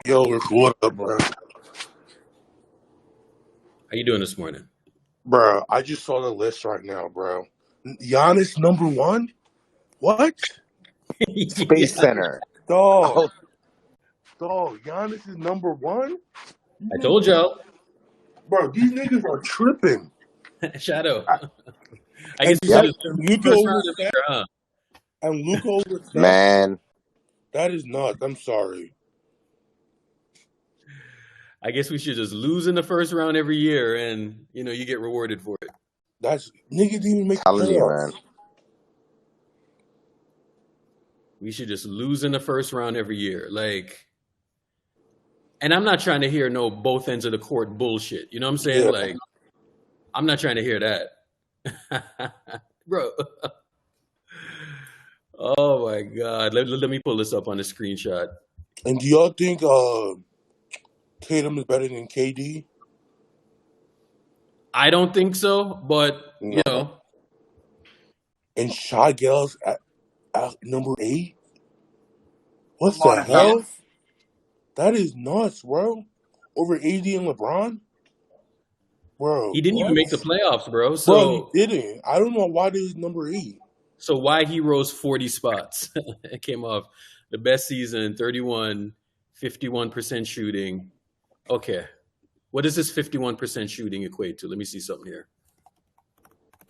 Yo, what up, bro? How you doing this morning? Bro, I just saw the list right now, bro. Giannis number one? What? Space Yeah, Center. Dog, Oh, Giannis is number one? I told y'all. Bro, these niggas are tripping. Shadow. I- I guess And, we should yep, have done Luka first over round this Steph? year, huh? And Luka over Steph? man. That is nuts. I'm sorry. I guess we should just lose in the first round every year, and you get rewarded for it. That's niggas didn't even make the Telling you, man. playoffs. We should just lose in the first round every year, And I'm not trying to hear no both ends of the court bullshit. You know what I'm saying? Yeah. Like, I'm not trying to hear that, bro. Oh my God! Let me pull this up on the screenshot. And do y'all think Tatum is better than KD? I don't think so, but No. And Shai Gilgeous at number 8? What Come on, the man. hell? That is nuts, bro. Over AD and LeBron? Bro, he didn't even what? make the playoffs, bro. Bro, So he didn't. I don't know why this is number 8. So why he rose 40 spots? It came off the best season, 31, 51% shooting. Okay. What does this 51% shooting equate to? Let me see something here.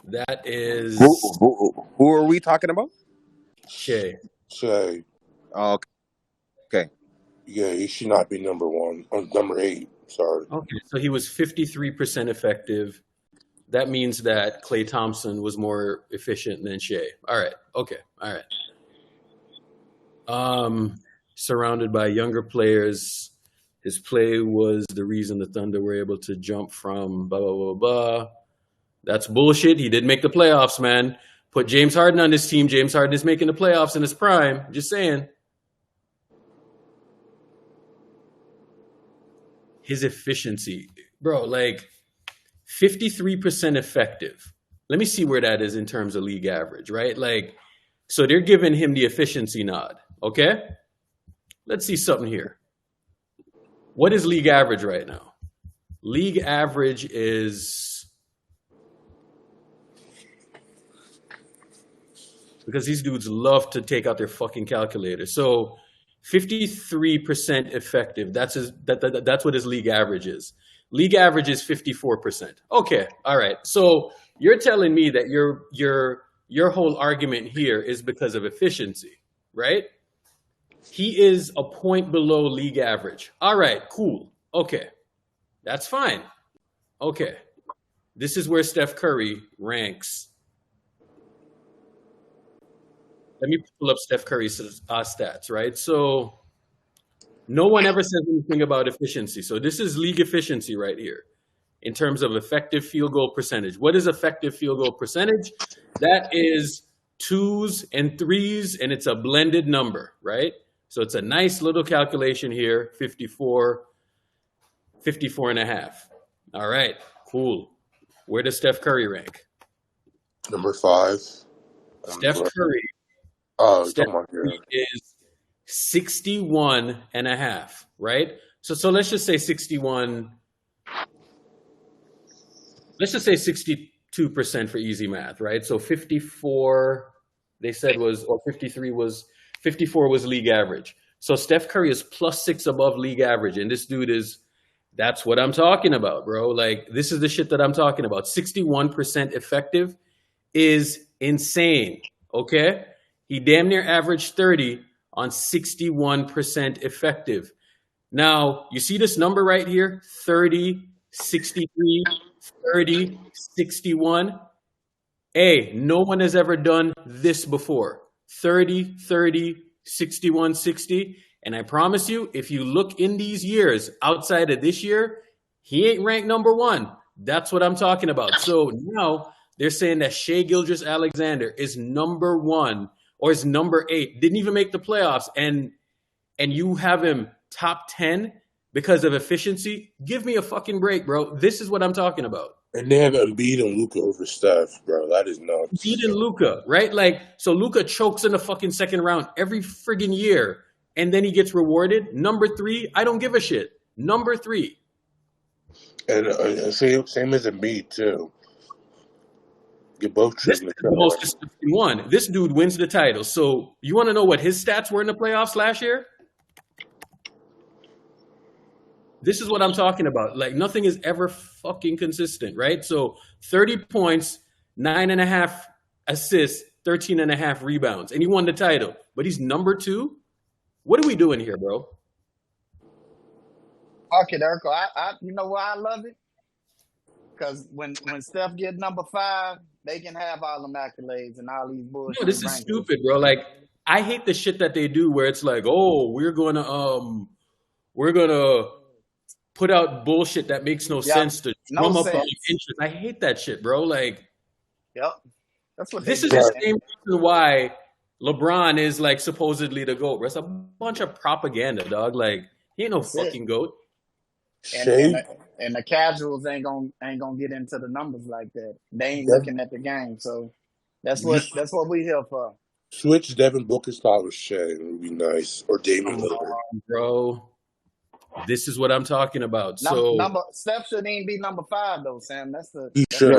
That is Who are we talking about? Shea. Say, Oh, okay. yeah, he should not be number 1. Number 8. Sorry. Okay. So he was 53% effective. That means that Klay Thompson was more efficient than Shea. All right. Okay. All right. Surrounded by younger players. His play was the reason the Thunder were able to jump from blah, blah, blah, blah. That's bullshit. He didn't make the playoffs, man. Put James Harden on this team. James Harden is making the playoffs in his prime. Just saying. His efficiency. Bro, 53% effective. Let me see where that is in terms of league average, right? So they're giving him the efficiency nod, okay? Let's see something here. What is league average right now? League average is, because these dudes love to take out their fucking calculator. So 53% effective. That's what his league average is. League average is 54%. Okay, all right. So you're telling me that your whole argument here is because of efficiency, right? He is a point below league average. All right, cool. Okay, that's fine. Okay, this is where Steph Curry ranks. Let me pull up Steph Curry's stats, right? So no one ever says anything about efficiency. So this is league efficiency right here in terms of effective field goal percentage. What is effective field goal percentage? That is 2s and 3s, and it's a blended number, right? So it's a nice little calculation here, 54 and a half. All right, cool. Where does Steph Curry rank? Number 5. Steph Curry is 61 and a half, right? So let's just say 61. Let's just say 62% for easy math, right? So 54, they said or 54 was league average. So Steph Curry is +6 above league average. And this dude that's what I'm talking about, bro. This is the shit that I'm talking about. 61% effective is insane, okay? He damn near averaged 30 on 61% effective. Now, you see this number right here? 30, 63, 30, 61. Hey, no one has ever done this before. 30, 30, 61, 60. And I promise you, if you look in these years outside of this year, he ain't ranked number 1. That's what I'm talking about. So now they're saying that Shai Gilgeous-Alexander is number 1 or is number 8. Didn't even make the playoffs. And you have him top 10 because of efficiency? Give me a fucking break, bro. This is what I'm talking about. And they have Embiid and Luka over Steph, bro. That is nuts. Embiid and Luka, right? So Luka chokes in the fucking second round every friggin' year. and then he gets rewarded. Number 3, I don't give a shit. Number 3. And same as Embiid too. Get both This treatments. is the most disgusting one. This dude wins the title. So you want to know what his stats were in the playoffs last year? This is what I'm talking about. Like, nothing is ever fucking consistent, right? So 30 points, 9.5 assists, 13.5 rebounds, and he won the title. But he's number 2? What are we doing here, bro? Fuck it, Urkel. You know why I love it? Because when Steph get number 5, they can have all them accolades and all these bullshit. No, this is rankings. stupid, bro. Like, I hate the shit that they do where it's like, oh, we're gonna put out bullshit that makes no sense to drum up all the interest. I hate that shit, bro. Like, yep, that's what this is the same reason why LeBron is like supposedly the GOAT. Bro. It's a bunch of propaganda, dog. Like, he ain't no fucking GOAT. And the casuals ain't gonna get into the numbers like that. They ain't looking at the game, so that's what we here for. Switch Devin Booker style with Shea. It would be nice. Or Damian Lillard. Bro, this is what I'm talking about. Steph shouldn't even be number 5 though, Sam. That's the. He should.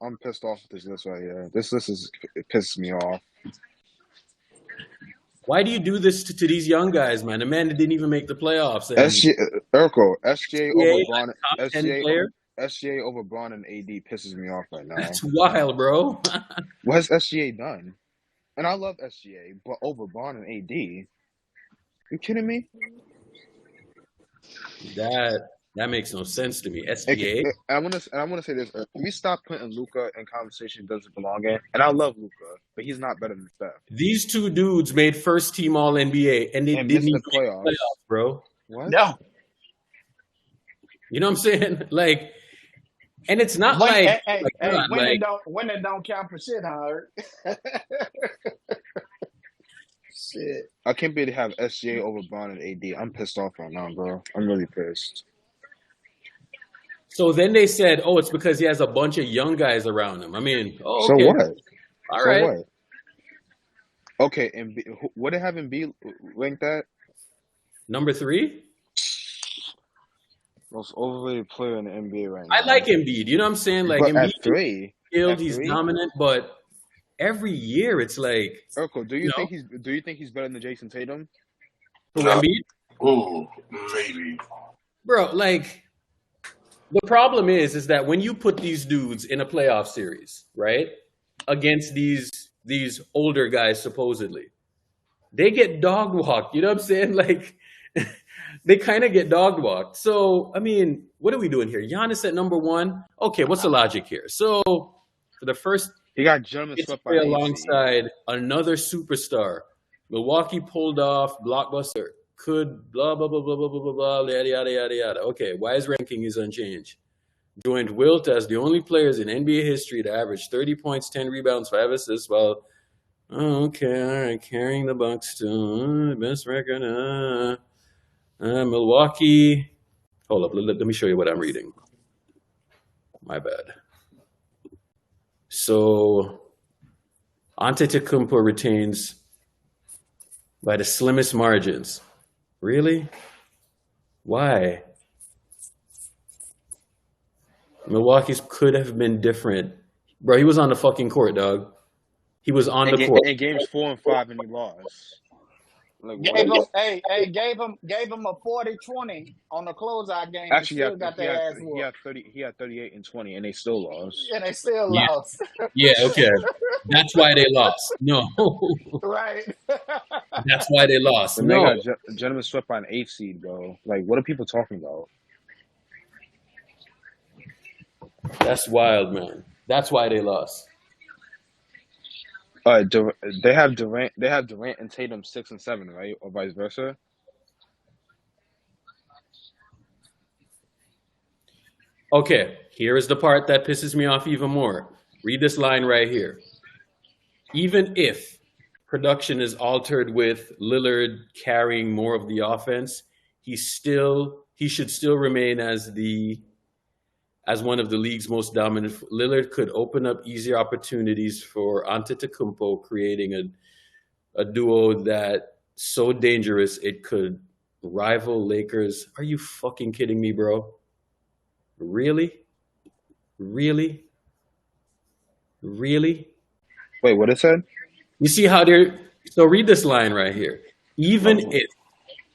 I'm pissed off with this list right here. This list it pisses me off. Why do you do this to these young guys, man? The man that didn't even make the playoffs. SGA over Braun and AD pisses me off right now. That's wild, bro. What has SGA done? And I love SGA, but over Braun and AD, you kidding me? That makes no sense to me. SGA. I want to say this. Can we stop putting Luka in conversation he doesn't belong in? And I love Luka, but he's not better than Steph. These two dudes made first team All NBA, and they didn't even make the playoffs, bro. What? No. You know what I'm saying? Like, and it's not winning don't count for shit, Howard. Shit. I can't believe they have SGA over Braun and AD. I'm pissed off right now, bro. I'm really pissed. So then they said, oh, it's because he has a bunch of young guys around him. I mean, okay. So what? All right. What? Okay, and what did have Embiid ranked that? Number 3? Most overrated player in the NBA right now. I like Embiid. You know what I'm saying? Like, Embiid at 3, he's dominant, but every year it's like. Urkel, do you think he's better than Jason Tatum? Embiid? Oh, maybe. Bro, like, the problem is that when you put these dudes in a playoff series, right, against these older guys supposedly, they get dog walked. You know what I'm saying? Like, they kind of get dog walked. So, I mean, what are we doing here? Giannis at number 1. Okay, what's the logic here? So, for the first, he got gentlemen swept by alongside another superstar. Milwaukee pulled off blockbuster. Could blah blah blah blah blah blah blah blah yada yada yada yada. Okay, why his ranking is unchanged? Joined Wilt as the only players in NBA history to average 30 points, 10 rebounds, 5 assists. While okay, all right, carrying the Bucks to best record. Milwaukee. Hold up, let me show you what I'm reading. My bad. So Antetokounmpo retains by the slimmest margins. Really? Why? Milwaukee's could have been different. Bro, he was on the fucking court, dog. He was on the court. In games 4 and 5 and he lost. Like, gave him a 40-20 on the closeout game. Actually, he had 38 and 20, and they still lost. And they still lost. Yeah, okay. That's why they lost. No. Right. That's why they lost. And no. They got gentlemen swept by an 8th seed, bro. Like, what are people talking about? That's wild, man. That's why they lost. They have Durant and Tatum 6 and 7, right, or vice versa. Okay, here is the part that pisses me off even more. Read this line right here. Even if production is altered with Lillard carrying more of the offense, he should still remain as one of the league's most dominant. Lillard could open up easier opportunities for Antetokounmpo, creating a duo that so dangerous it could rival Lakers. Are you fucking kidding me, bro? Really? Really? Really? Wait, what it said? You see how they're so read this line right here. Even Oh. if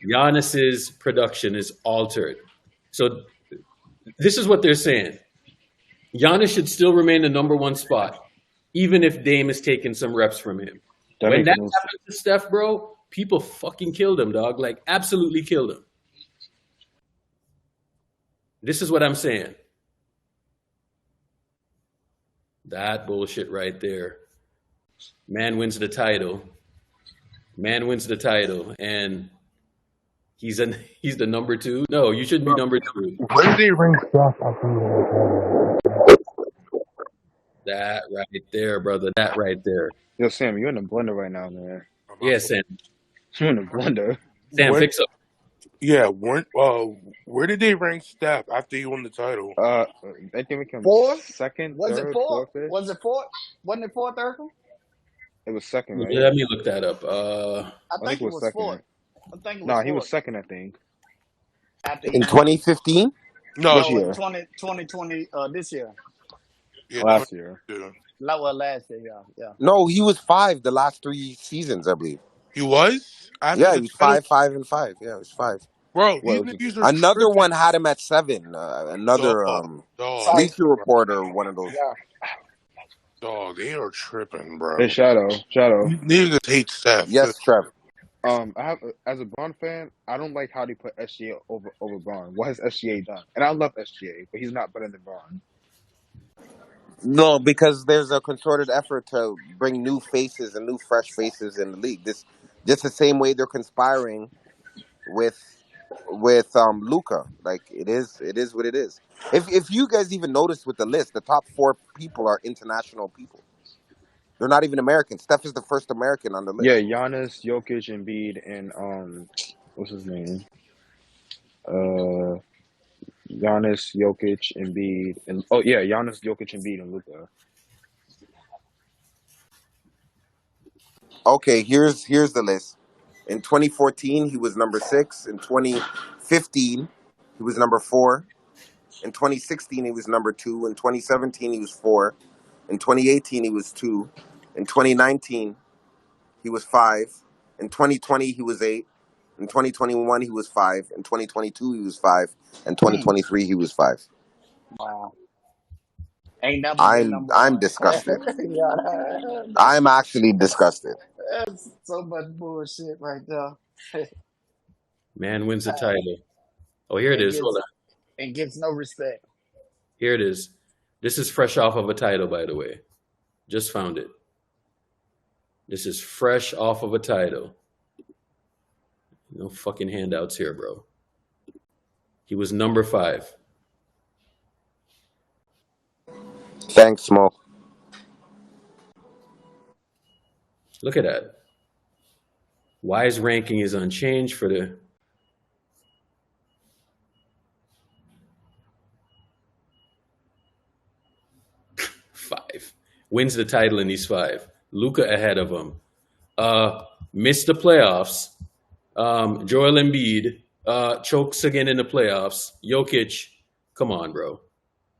Giannis's production is altered. So this is what they're saying. Giannis should still remain the number one spot, even if Dame is taking some reps from him. That When makes that no sense. happened to Steph, bro, people fucking killed him, dog. Like, absolutely killed him. This is what I'm saying. That bullshit right there. Man wins the title. Man wins the title, and he's the number two. No, you shouldn't be number two. Where did they rank Steph after he won the title? That right there, brother. That right there. Yo, Sam, you're in a blender right now, man. Yeah, Sam. You're in a blender. Sam, Where- fix up. Yeah, where did they rank Steph after he won the title? I think we can Fourth? second, Was third, it fourth? fifth. Was it fourth? Wasn't it fourth, Urkel? It was second, right? Let me look that up. I think it was second. fourth. I think it was Nah, fourth. he was second, I think. After In 2015? No, Which no, year? in 2020, this year. yeah, Last year. yeah. Last year, yeah. No, he was 5 the last 3 seasons, I believe. He was? After Yeah, the he was title? 5, 5, and 5. Yeah, it was 5. Bro, What, these are Another tripping. one had him at 7. Another Dog, Bleacher Reporter, one of those. Yeah. dog, they are tripping, bro. Hey, Shadow. Niggas hate Steph. Yes, Trev. I have as a Braun fan, I don't like how they put SGA over Braun. What has SGA done? And I love SGA, but he's not better than Braun. No, because there's a concerted effort to bring new faces and new fresh faces in the league. This just the same way they're conspiring with Luca. Like it is what it is. If you guys even noticed with the list, the top 4 people are international people. They're not even American. Steph is the first American on the list. Yeah, Giannis, Jokic, Embiid, and what's his name? Giannis, Jokic, Embiid, and Giannis, Jokic, Embiid, and Luka. Okay, here's the list. In 2014, he was number 6. In 2015, he was number 4. In 2016, he was number 2. In 2017, he was 4. In 2018, he was 2. In 2019, he was 5. In 2020, he was 8. In 2021, he was 5. In 2022, he was 5. In 2023, he was 5. Wow. Ain't never been number I'm one. disgusted. Yeah, I'm actually disgusted. that's so much bullshit right there. Man wins the title. Oh, here it is. Hold on. And gets no respect. Here it is. This is fresh off of a title, by the way. Just found it. This is fresh off of a title. No fucking handouts here, bro. He was number 5. Thanks, Smoke. Look at that. Wise ranking is unchanged for the. Five. Wins the title in these 5. Luka ahead of him. Missed the playoffs. Joel Embiid chokes again in the playoffs. Jokic, come on, bro.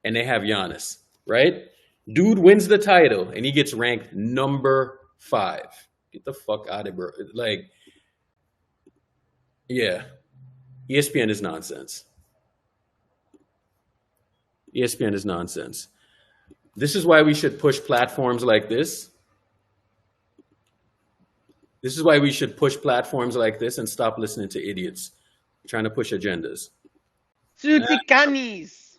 And they have Giannis, right? Dude wins the title and he gets ranked number 5. Get the fuck out of here, bro. Like, yeah. ESPN is nonsense. ESPN is nonsense. This is why we should push platforms like this. This is why we should push platforms like this and stop listening to idiots trying to push agendas. Suticanis.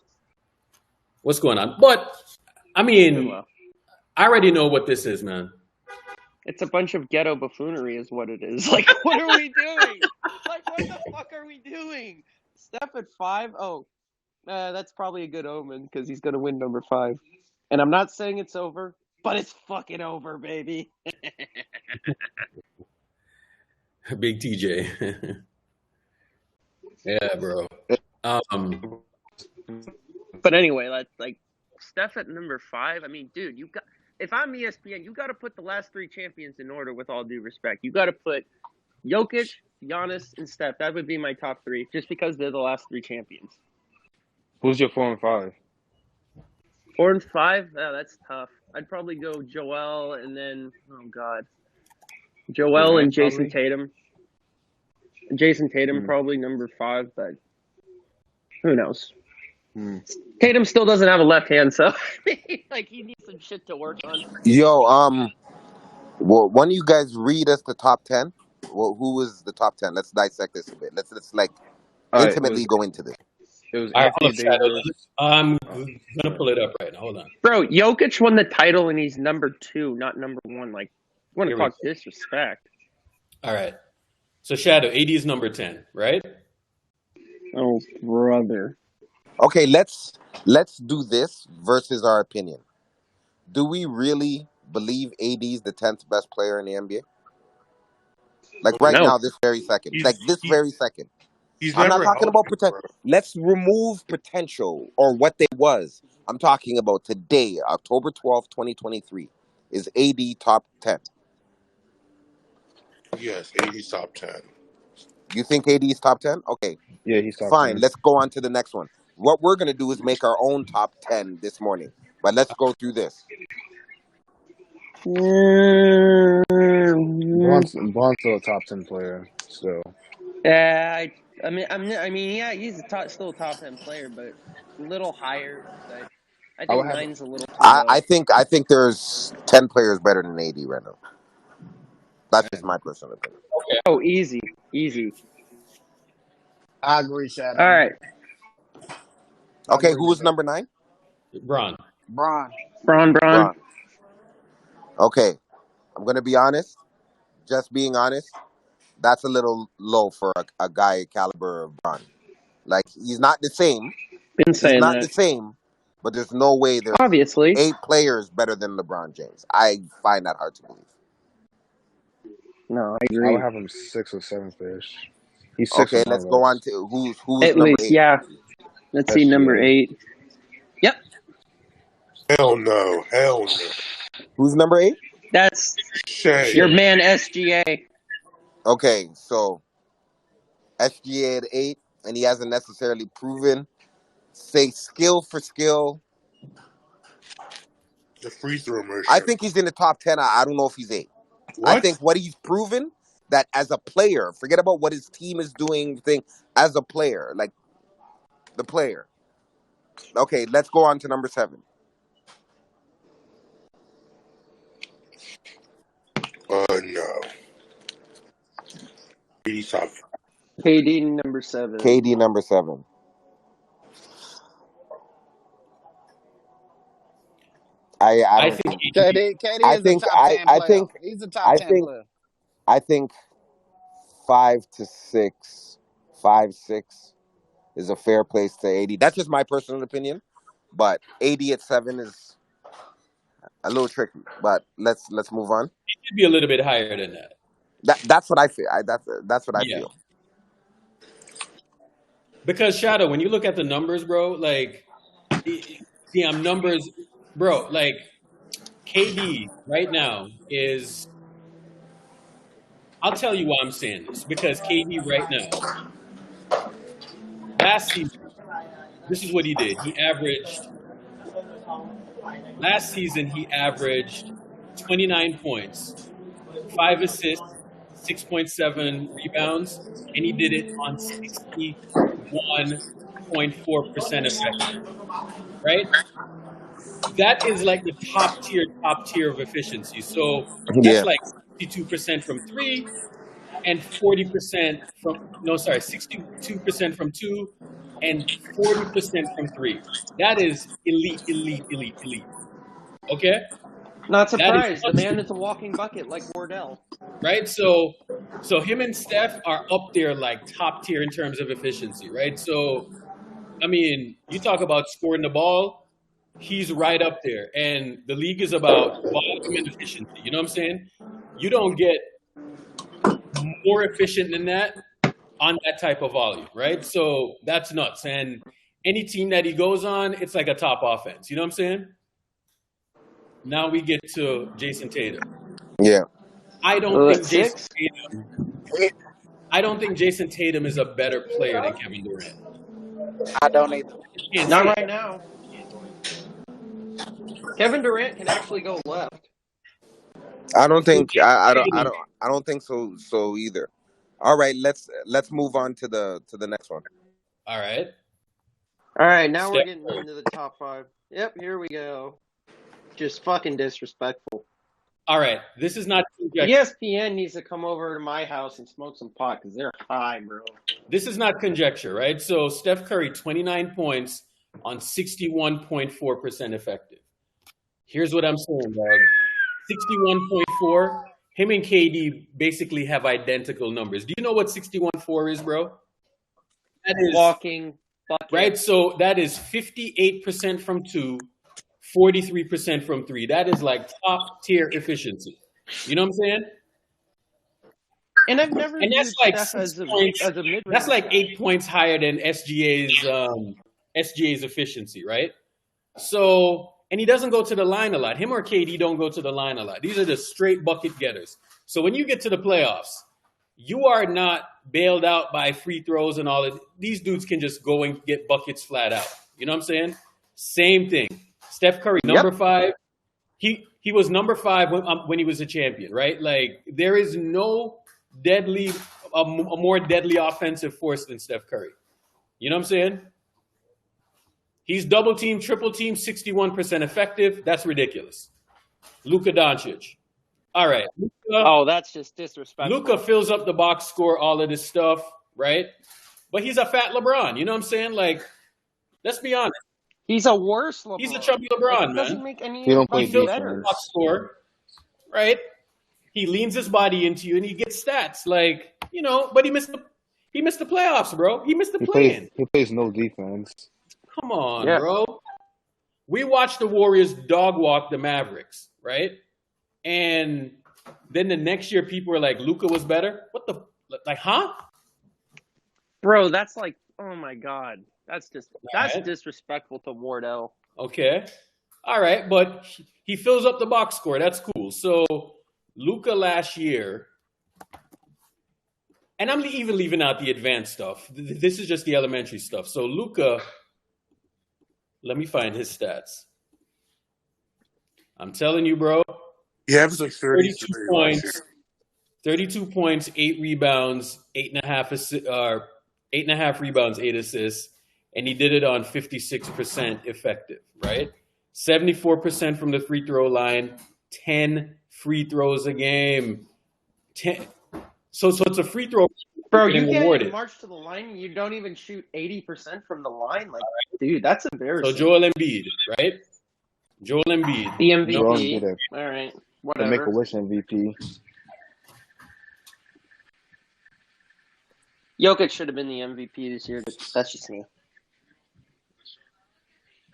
What's going on? But, I mean, I already know what this is, man. It's a bunch of ghetto buffoonery is what it is. Like, what are we doing? Like, what the fuck are we doing? Steph at 5? Oh, that's probably a good omen because he's going to win number 5. And I'm not saying it's over, but it's fucking over, baby. Big TJ. Yeah, bro. But anyway, like Steph at number 5. I mean, dude, if I'm ESPN, you got to put the last three champions in order. With all due respect, you got to put Jokic, Giannis, and Steph. That would be my top three, just because they're the last three champions. Who's your 4 and 5? 4 and 5. Oh, that's tough. I'd probably go Joel and then Joel and Jason Tatum. Jason Tatum probably number 5, but who knows? Tatum still doesn't have a left hand, so like he needs some shit to work on. Yo, well, one of you guys read us the top 10. Well, who was the top 10? Let's dissect this a bit. Let's like intimately go into this. It was All right, Anthony Davis. I'm gonna pull it up right now. Hold on. Bro, Jokic won the title and he's number 2, not number 1. Like, you want to Here we talk disrespect? All right. So Shadow, AD is number 10, right? Oh, brother. Okay, let's do this versus our opinion. Do we really believe AD is the 10th best player in the NBA? Like right No. now, this very second. Very second. I'm not talking about potential. Let's remove potential or what they was. I'm talking about today, October 12th, 2023. Is AD top 10? Yes, AD's top 10. You think AD is top 10? Okay. Yeah, he's top Fine. 10. Let's go on to the next one. What we're going to do is make our own top 10 this morning. But let's go through this. Braun's still a top 10 player. Still. Yeah, I mean, yeah, he's still a top 10 player, but a little higher. But I think mine's a little too low. I think there's 10 players better than AD right now. That's just my personal opinion. Oh, easy. I agree, Shadow. All right, Okay, who was number 9? Bron. Bron. Bron. Okay, I'm going to be honest. Just being honest, that's a little low for a guy caliber of Bron. Like, he's not the same. Been saying He's not that. the same, but there's no way there's Obviously 8 players better than LeBron James. I find that hard to believe. No, I I agree. would have him 6th or 7th ish. He's 6th. Okay, let's go on to who's At number least, 8. yeah. Let's see, number 8. Yep. Hell no. Who's number 8? That's Shea. your man, SGA. Okay, so SGA at 8, and he hasn't necessarily proven. Say skill for skill. The free throw motion. I think he's in the top 10. I don't know if he's 8. What? I think what he's proven, that as a player, forget about what his team is doing, as a player, like the player. Okay, let's go on to number 7. No. AD's top. KD number 7. KD number 7. I don't think. KD is the top 10 player. He's a top 10 player. I think 5 to 6, 5, 6 is a fair place to AD. That's just my personal opinion, but AD at 7 is a little tricky. But let's move on. It should be a little bit higher than that. That's what I feel. That's what I feel. Because Shadow, when you look at the numbers, bro, like numbers, bro, like KD right now is. I'll tell you why I'm saying this. Because KD right now, last season, this is what he did. Last season he averaged 29 points, 5 assists, 6.7 rebounds, and he did it on 61.4% effective. Right? That is like the top tier of efficiency. So that's like 62% from 3 and 40% from 62% from 2 and 40% from 3. That is elite. Okay? Not surprised. The man is a walking bucket like Wardell. Right? So him and Steph are up there like top tier in terms of efficiency, right? So I mean, you talk about scoring the ball, he's right up there. And the league is about volume and efficiency. You know what I'm saying? You don't get more efficient than that on that type of volume, right? So that's nuts. And any team that he goes on, it's like a top offense. You know what I'm saying? Now we get to Jason Tatum. Yeah. I don't Oh, think that's Jason 6. Tatum. I don't think Jason Tatum is a better player than Kevin Durant. I don't either. Can't Not say right now. Kevin Durant can actually go left. I don't think Jason I Tatum. don't think so either. All right, let's move on to the next one. All right. All right, now we're Steph getting Curry. into the top 5. Yep, here we go. Just fucking disrespectful. All right. This is not conjecture. ESPN needs to come over to my house and smoke some pot because they're high, bro. This is not conjecture, right? So Steph Curry, 29 points on 61.4% effective. Here's what I'm saying, dog. 61.4. Him and KD basically have identical numbers. Do you know what 61.4 is, bro? That is Walking bucket. right. So that is 58% from 2, 43% from 3. That is like top tier efficiency. You know what I'm saying? And I've never And viewed that's like Steph 6 as a points. mid-range That's like guy. 8 points higher than SGA's efficiency, right? So, and he doesn't go to the line a lot. Him or KD don't go to the line a lot. These are the straight bucket getters. So when you get to the playoffs, you are not bailed out by free throws and all of these dudes can just go and get buckets flat out. You know what I'm saying? Same thing. Steph Curry, number 5. He was number 5 when he was a champion, right? Like there is no a more deadly offensive force than Steph Curry. You know what I'm saying? He's double team, triple team, 61% effective. That's ridiculous. Luka Doncic. All right. Oh, that's just disrespectful. Luka fills up the box score, all of this stuff, right? But he's a fat LeBron. You know what I'm saying? Like, let's be honest. He's a worse LeBron. He's a chubby LeBron, It doesn't man. make any He don't play anybody Fills up the better. box score, right? He leans his body into you and he gets stats. Like, you know, but he missed the playoffs, bro. He missed the play-in. He plays no defense. Come on, Yeah. bro. We watched the Warriors dog walk the Mavericks, right? And then the next year, people were like, Luka was better. What the, like, huh? Bro, that's like, oh my god. That's Right. disrespectful to Wardell. Okay. All right. But he fills up the box score. That's cool. So Luka last year, and I'm even leaving out the advanced stuff. This is just the elementary stuff. So Luka, let me find his stats. I'm telling you, bro. He averaged like 32 33 last year. points, 32 points, 8 rebounds, 8.5 rebounds, 8 assists, and he did it on 56% effective, right? 74% from the free throw line, 10 free throws a game. 10. So it's a free throw. Bro, getting you can't rewarded. even march to the line and you don't even shoot 80% from the line. Like, dude, that's So embarrassing. Joel Embiid, right? Joel Embiid. The Joel MVP. Embiid, All right, the Make a whatever. Wish MVP. Jokic should have been the MVP this year, but that's just me.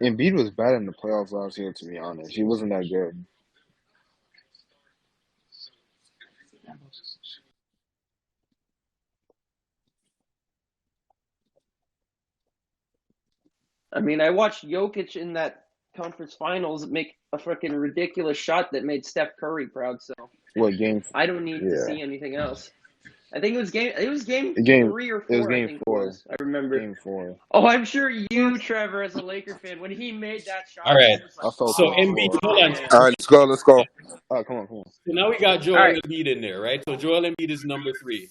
Embiid was bad in the playoffs last year, to be honest. He wasn't that good. I mean, I watched Jokic in that conference finals make a freaking ridiculous shot that made Steph Curry proud. So What game? I don't need to Yeah. see anything else. I think it was game Game- 3 or 4. it was game I think 4. It was. I remember. Game 4. Oh, I'm sure you, Trevor, as a Laker fan, when he made that shot. All right. he was like, I felt So Oh, Embiid, hold on. man. All right, let's go. Oh, come on. So now we got Joel All right. Embiid in there, right? So Joel Embiid is number 3.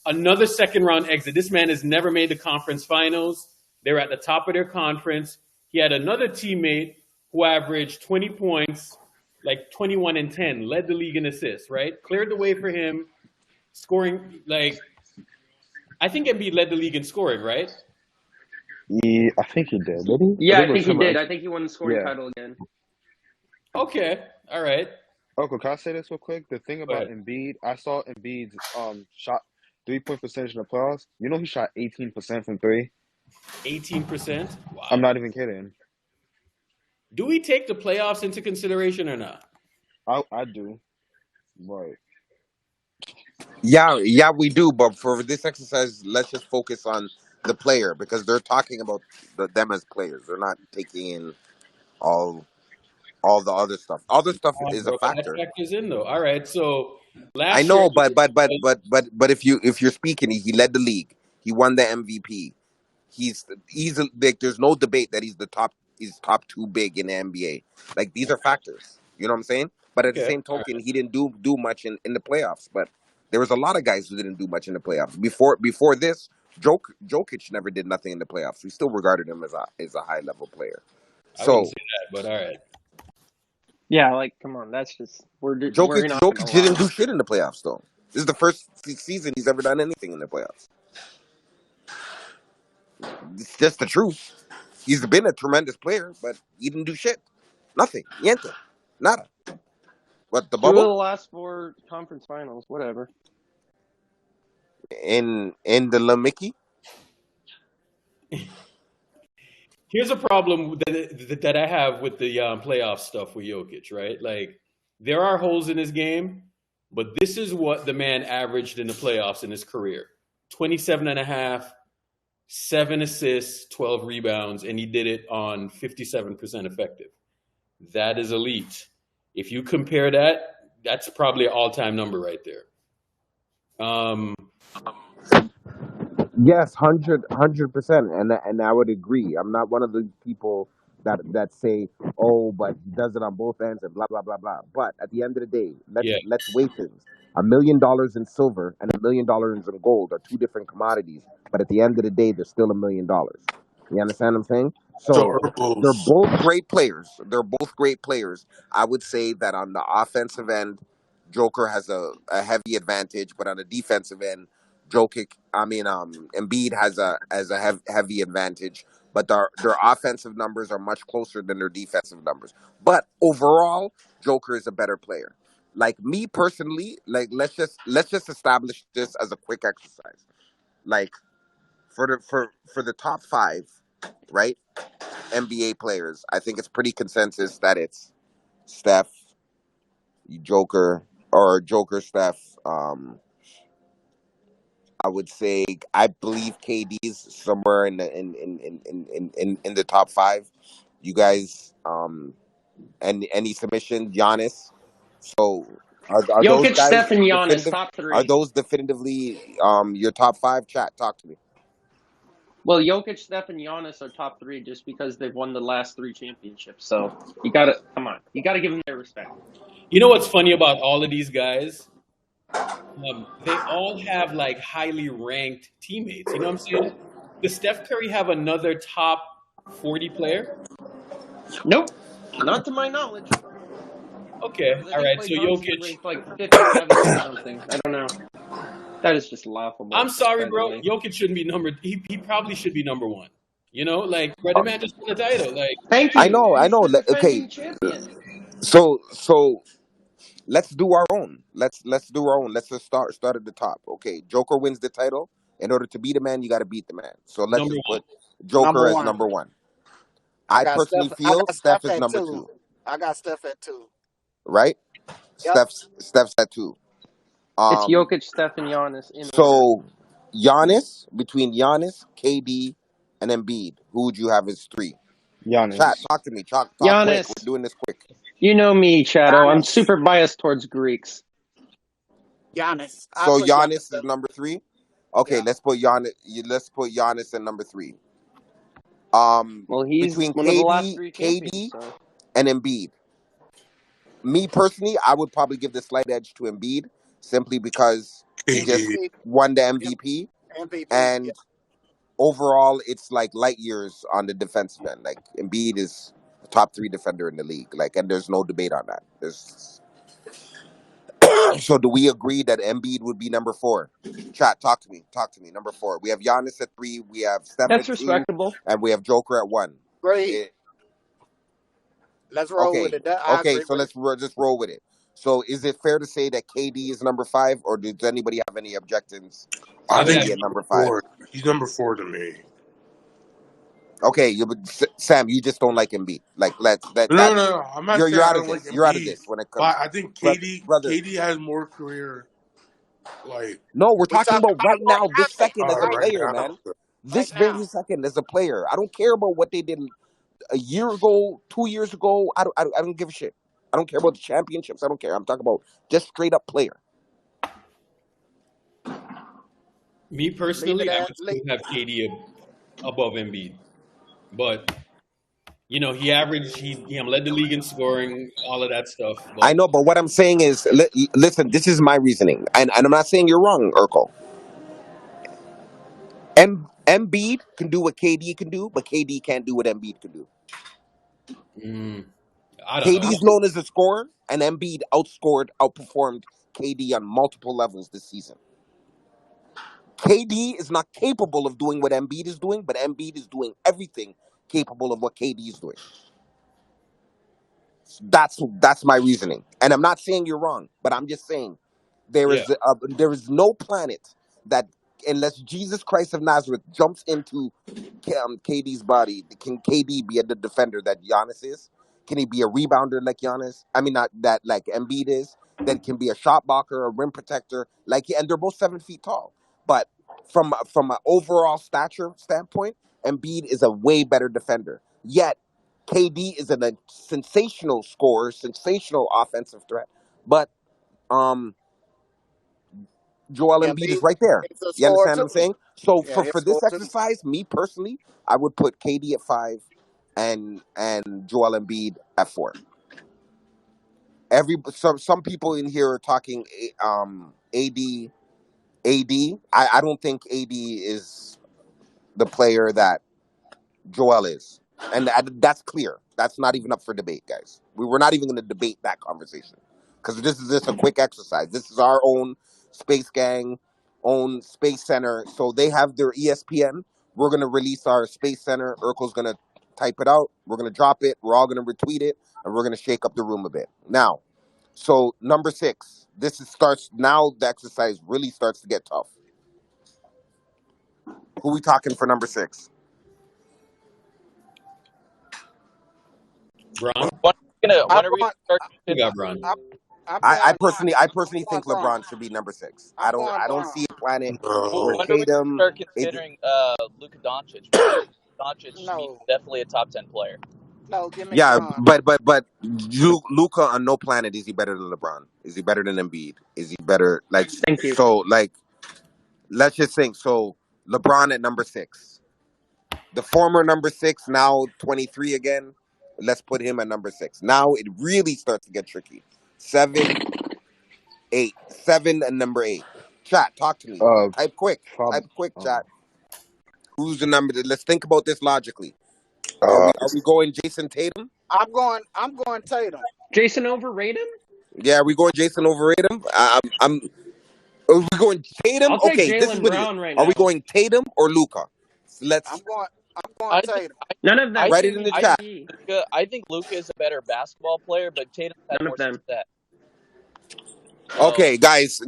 Another second round exit. This man has never made the conference finals. They're at the top of their conference. He had another teammate who averaged 20 points, like 21 and 10, led the league in assists, right? Cleared the way for him, scoring, like, I think Embiid led the league in scoring, right? Yeah, I think he did. Did he? Yeah, I it was think he somebody- did. I think he won the scoring Yeah. title again. Okay, all right. Uncle, can I say this real quick? The thing about ahead. Embiid, I saw Embiid's shot 3-point percentage in the playoffs. You know he shot 18% from 3. 18%? Wow. I'm not even kidding. Do we take the playoffs into consideration or not? I do. Right. Yeah, we do. But for this exercise, let's just focus on the player because they're talking about them as players. They're not taking in all all the other stuff. Other stuff Oh, is a bro, that factor. factors in though. All right, so I last year know, but if you're speaking, he led the league. He won the MVP. He's like, there's no debate that he's the top. He's top two big in the NBA. Like, these are factors. You know what I'm saying? But at the okay, same token, he didn't do much in the playoffs. But there was a lot of guys who didn't do much in the playoffs. Before this, Jokic never did nothing in the playoffs. We still regarded him as a high level player. I wouldn't So say that, but all right. Yeah, like come on, that's just we're not gonna Jokic didn't lie. do shit in the playoffs though. This is the first season he's ever done anything in the playoffs. It's just the truth. He's been a tremendous player, but he didn't do shit. Nothing. Niente. Nada. What, the 2 of the bubble? last 4 conference finals, whatever. In the La Mickey? Here's a problem that I have with the playoff stuff with Jokic, right? Like, there are holes in his game, but this is what the man averaged in the playoffs in his career: 27 and a half, 7 assists, 12 rebounds, and he did it on 57% effective. That is elite. If you compare that, that's probably an all-time number right there. Yes, 100%, and I would agree. I'm not one of the people that say, "Oh, but he does it on both ends," and blah blah blah blah. But at the end of the day, Yeah. let's weigh things. $1 million in silver and $1 million in gold are two different commodities. But at the end of the day, they're still $1 million. You understand what I'm saying? So So Urkel's they're both great players. They're both great players. I would say that on the offensive end, Joker has a heavy advantage, but on the defensive end, Embiid has a heavy advantage, but their offensive numbers are much closer than their defensive numbers. But overall, Joker is a better player. Like, me personally, like, let's just establish this as a quick exercise. Like, for the top 5, right, NBA players, I think it's pretty consensus that it's Steph, Joker, Steph. I would say, I believe KD's somewhere in the top 5. You guys, and any submission, Giannis. So are those Jokic, guys Steph, and Giannis, definitive? top Are 3. those definitively your top 5? Chat, talk to me. Well, Jokic, Steph, and Giannis are top 3 just because they've won the last 3 championships. So you gotta come on, you gotta give them their respect. You know what's funny about all of these guys? They all have like highly ranked teammates. You know what I'm saying? Does Steph Curry have another top 40 player? Nope, not to my knowledge. Okay, I think all right. Klay So Thompson Jokic. ranked like 57 or something. I don't know. That is just laughable. I'm sorry, by the bro. way. Jokic shouldn't be number. He probably should be number 1. You know, like, bro, the man just won the title. Like, Thank you. I know. He's the Okay, defending champion. so let's do our own. Let's do our own. Let's just start at the top. Okay, Joker wins the title. In order to beat a man, you got to beat the man. So let's number just 1. put Joker Number as 1. number 1. I I got personally Steph. I feel got Steph Steph is at number 2. 2. I got Steph at 2. Right? Yep. Steph's at 2. It's Um. Jokic, Steph, and Giannis in order. So between Giannis, KD, and Embiid, who would you have as 3? Giannis. Chat, talk to me. Talk quick. Giannis. We're doing this quick. You know me, Shadow. I'm Giannis. super biased towards Greeks. Giannis. So Giannis is number 3. Okay, Yeah. let's put Giannis at number 3. Well, he's Between one of the last KD, 3 champions. So. and Embiid. Me personally, I would probably give the slight edge to Embiid simply because he just KD. won the MVP, MVP. and Yeah. overall, it's like light years on the defensive end. Like, Embiid is a top 3 defender in the league. Like, and there's no debate on that. So do we agree that Embiid would be number 4? Chat, talk to me. Number 4. We have Giannis at 3. We have Steph That's at 2, respectable. and we have Joker at 1. Great. Let's roll with it. I Okay, agree so with let's just roll with it. So is it fair to say that KD is number 5, or does anybody have any objections I to think KD he's at number 5? 4. He's number 4 to me. Okay, Sam, you just don't like Embiid. Like, No. I'm not saying you're I out of don't this. like You're out of Embiid, this when it but comes. I think brother. KD has more career. Like, No, we're talking about right now, this second, as a right player, now. man. This very second as a player. I don't care about what they did a year ago, 2 years ago. I don't give a shit. I don't care about the championships. I don't care. I'm talking about just straight up player. Me Leave it personally, I at would leave. still have KD above Embiid, but he led the league in scoring, all of that stuff. I But know, but what I'm saying is, listen. This is my reasoning, and I'm not saying you're wrong, Urkel. Embiid can do what KD can do, but KD can't do what Embiid can do. I don't know. KD is known as a scorer, and Embiid outperformed KD on multiple levels this season. KD is not capable of doing what Embiid is doing, but Embiid is doing everything capable of what KD is doing. That's my reasoning, and I'm not saying you're wrong, but I'm just saying there Yeah, is no planet that, unless Jesus Christ of Nazareth jumps into KD's body, can KD be the defender that Giannis is? Can he be a rebounder like Giannis? I mean, not that like Embiid is. Then can be a shot blocker, a rim protector, and they're both 7 feet tall. But from an overall stature standpoint, Embiid is a way better defender. Yet KD is a sensational scorer, sensational offensive threat. But Joel Embiid is Embiid right there. is a You scorer understand what I'm too. saying? So Yeah, for he's a this scorer too. exercise, me personally, I would put KD at 5 and Joel Embiid at 4. Some people in here are talking AD. I don't think AD is the player that Joel is, and that's clear. That's not even up for debate, guys. We're not even going to debate that conversation because this is just a quick exercise. This is our own Space Gang, own Space Center. So they have their ESPN. We're going to release our Space Center. Urkel's going to type it out. We're going to drop it. We're all going to retweet it, and we're going to shake up the room a bit. Now, so number 6. Starts now. The exercise really starts to get tough. Who we talking for number 6? Bron. When I'm are we going. gonna start You considering? got Bron. I'm I going. personally I'm think going Braun. LeBron should be number 6. I'm going I don't Braun. see a planet where No. When are we gonna Tatum. start considering Luka Doncic? Because Doncic, he's No, definitely a top 10 player. no, give me Yeah, Braun. but Luca on no planet is he better than LeBron? Is he better than Embiid? Is he better Thank you. so let's just think. So LeBron at number 6, the former number 6, now 23 again. Let's put him at number 6. Now it really starts to get tricky. 7, 8, 7, and number 8. Chat, talk to me. Type quick. Prob- Type quick, chat. Who's the number? Let's think about this logically. Uh, Are we going Jason Tatum? I'm going Tatum. Jason overrate him? Yeah, are we going Jason over Tatum? Are we going Tatum? I'll take Okay, this is Jalen what it is. Brown right Are we now. going Tatum or Luca? So let's I'm going I think, Tatum. None of them I write give it in me the chat. KD. I think Luka is a better basketball player, but Tatum had None more of them. success. So, Okay, guys,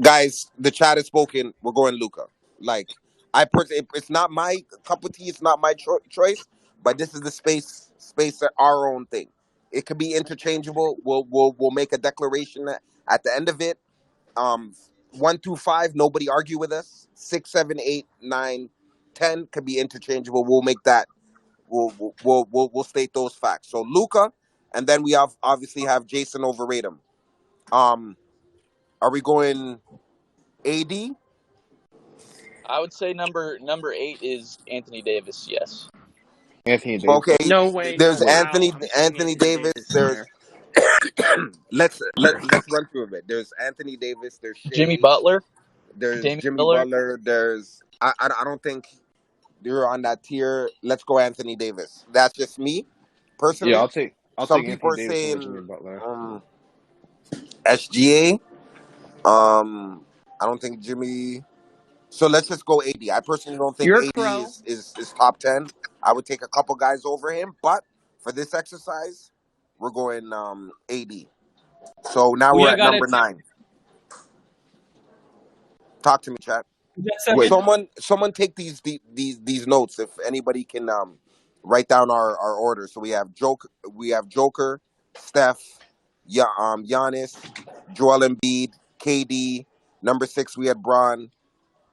the chat has spoken. We're going Luca. It's not my cup of tea. It's not my choice, but this is the space our own thing. It could be interchangeable. We'll make a declaration at the end of it. 1 through 5, nobody argue with us. 6, 7, 8, 9, 10 could be interchangeable. We'll make that. We'll state those facts. So Luca, and then we obviously have Jason overrate him. Are we going AD? I would say number 8 is Anthony Davis. Yes. Anthony Davis. Okay, No way. there's No how. Anthony I'm putting Anthony Davis. in There's there. let's run through a bit. There's Anthony Davis. There's Jimmy Shea. Butler, There's Damian Jimmy Lillard. Butler. There's I don't think you're on that tier. Let's go Anthony Davis. That's just me personally. Yeah, I'll Some take people Anthony are Davis over Jimmy saying Butler. SGA. I don't think Jimmy. So let's just go AD. I personally don't think You're a AD pro. is top 10. I would take a couple guys over him, but for this exercise, we're going AD. So now we're I at got number it. 9. Talk to me, chat. Wait, Someone take these notes. If anybody can write down our order. So we have Joker, Steph, Giannis, Joel Embiid, KD. Number 6 we had Bron.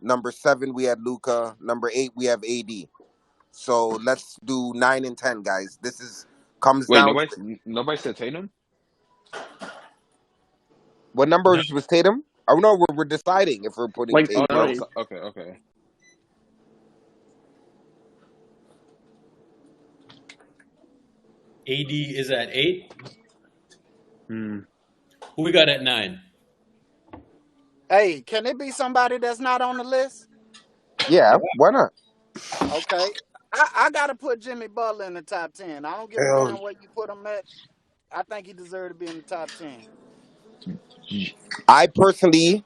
Number 7 we had Luca. Number 8 we have AD. So let's do 9 and 10, guys. This is Comes Wait, down to nobody said Tatum. what number was Tatum? Oh no, we're deciding if we're putting Like Oh Tatum. no, nine. okay. AD is at 8. Hmm. Who we got at 9? Hey, can it be somebody that's not on the list? Yeah, why not? Okay. I gotta put Jimmy Butler in the top 10. I don't give a Hell, damn where you put him at. I think he deserves to be in the top 10. I personally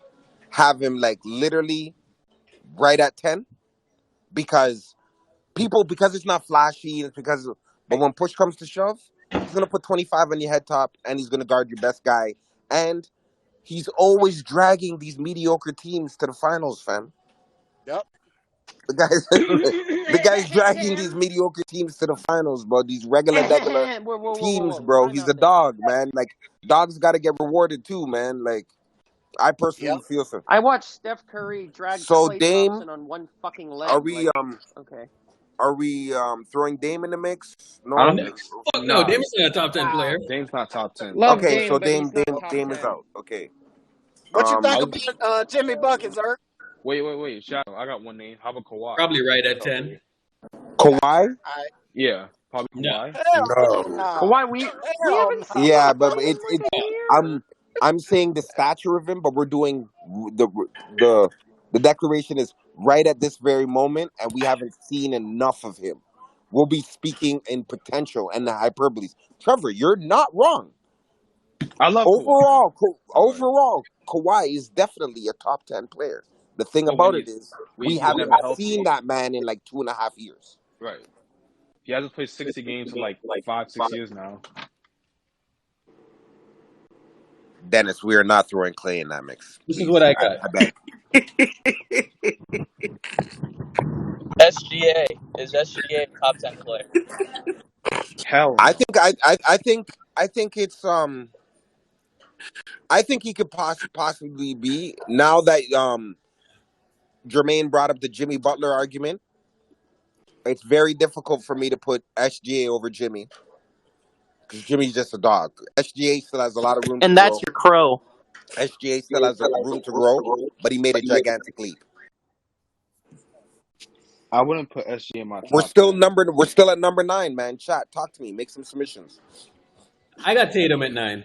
have him like literally right at 10 because because it's not flashy, it's but when push comes to shove, he's gonna put 25 on your head top and he's gonna guard your best guy, and he's always dragging these mediocre teams to the finals, fam. Yep. The guy's dragging these mediocre teams to the finals, bro. These regular teams, bro. Time He's out a there. dog, man. Like dogs got to get rewarded too, man. Like I personally Yep. feel so. I watched Steph Curry drag So Klay Dame, Thompson on one fucking leg. are we Okay. are we throwing Dame in the mix? No. I don't Fuck no, Dame's not a top 10 player. Dame's not top 10. Love Okay, Dame, so but he's not top Dame is 10. out. Okay. What you think I'll- about Jimmy Buckets, Irk? Wait, Shadow. I got one name. How about Kawhi? Probably right at 10. Kawhi? Yeah, probably No. Kawhi. Hell no. no. Kawhi, we haven't seen Yeah, him but play in it's like a year. I'm saying the stature of him, but we're doing the declaration is right at this very moment, and we haven't seen enough of him. We'll be speaking in potential and the hyperboles. Trevor, you're not wrong. I love Overall, Kawhi is definitely a top 10 player. The thing But about when it is, when we he's haven't never healthy. seen that man in like 2.5 years. Right. He hasn't played 60 games in like 5-6 years now. Dennis, we are not throwing Clay in that mix. This is please. what I got. I beg. SGA is SGA a top 10 player? Hell, I think it's I think he could possibly be, now that Jermaine brought up the Jimmy Butler argument. It's very difficult for me to put SGA over Jimmy because Jimmy's just a dog. SGA still has a lot of room to And grow. that's your crow. SGA still has room to grow, but he made a gigantic leap. I wouldn't put SGA in my top. We're still at number 9, man. Chat, talk to me, make some submissions. I got Tatum at 9.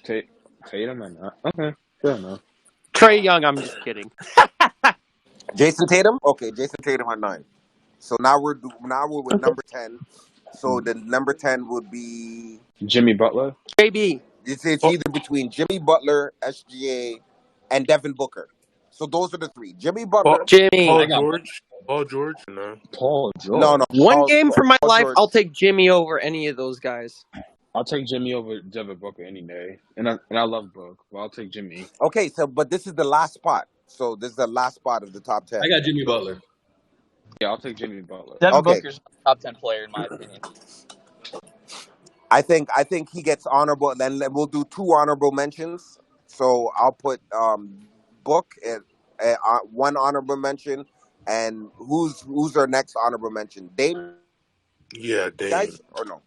Tatum and okay, fair enough. Trae Young, I'm just kidding. Jason Tatum? Okay, Jason Tatum at 9. So now we're with number 10. So the number 10 would be Jimmy Butler. JB. It's either between Jimmy Butler, SGA, and Devin Booker. So those are the 3. Jimmy Butler. Jimmy. Paul George? No. Paul George. No. One game for my life, George. I'll take Jimmy over any of those guys. I'll take Jimmy over Devin Booker any day, and I love Book, but I'll take Jimmy. Okay, but this is the last spot. So this is the last spot of the top 10. I got Jimmy Butler. Yeah, I'll take Jimmy Butler. Devin Okay. Booker's a top 10 player in my opinion. I think he gets honorable. Then we'll do 2 honorable mentions. So I'll put Book at one honorable mention, and who's our next honorable mention? Dame. Yeah, Dame. Guys, or no?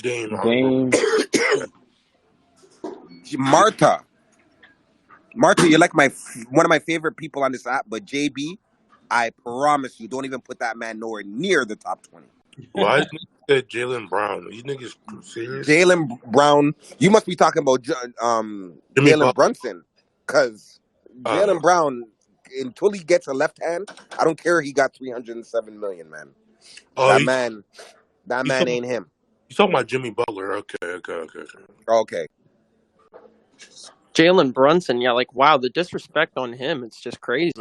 Dame. Martha, you're like one of my favorite people on this app. But JB, I promise you, don't even put that man nowhere near the top 20. Why said Jaylen Brown? You niggas serious? Jaylen Brown, you must be talking about Jalen Brunson, because Jaylen Brown, until he gets a left hand, I don't care. He got $307 million, man. That man ain't him. You talking about Jimmy Butler? Okay. Jalen Brunson, yeah, like wow, the disrespect on him, it's just crazy.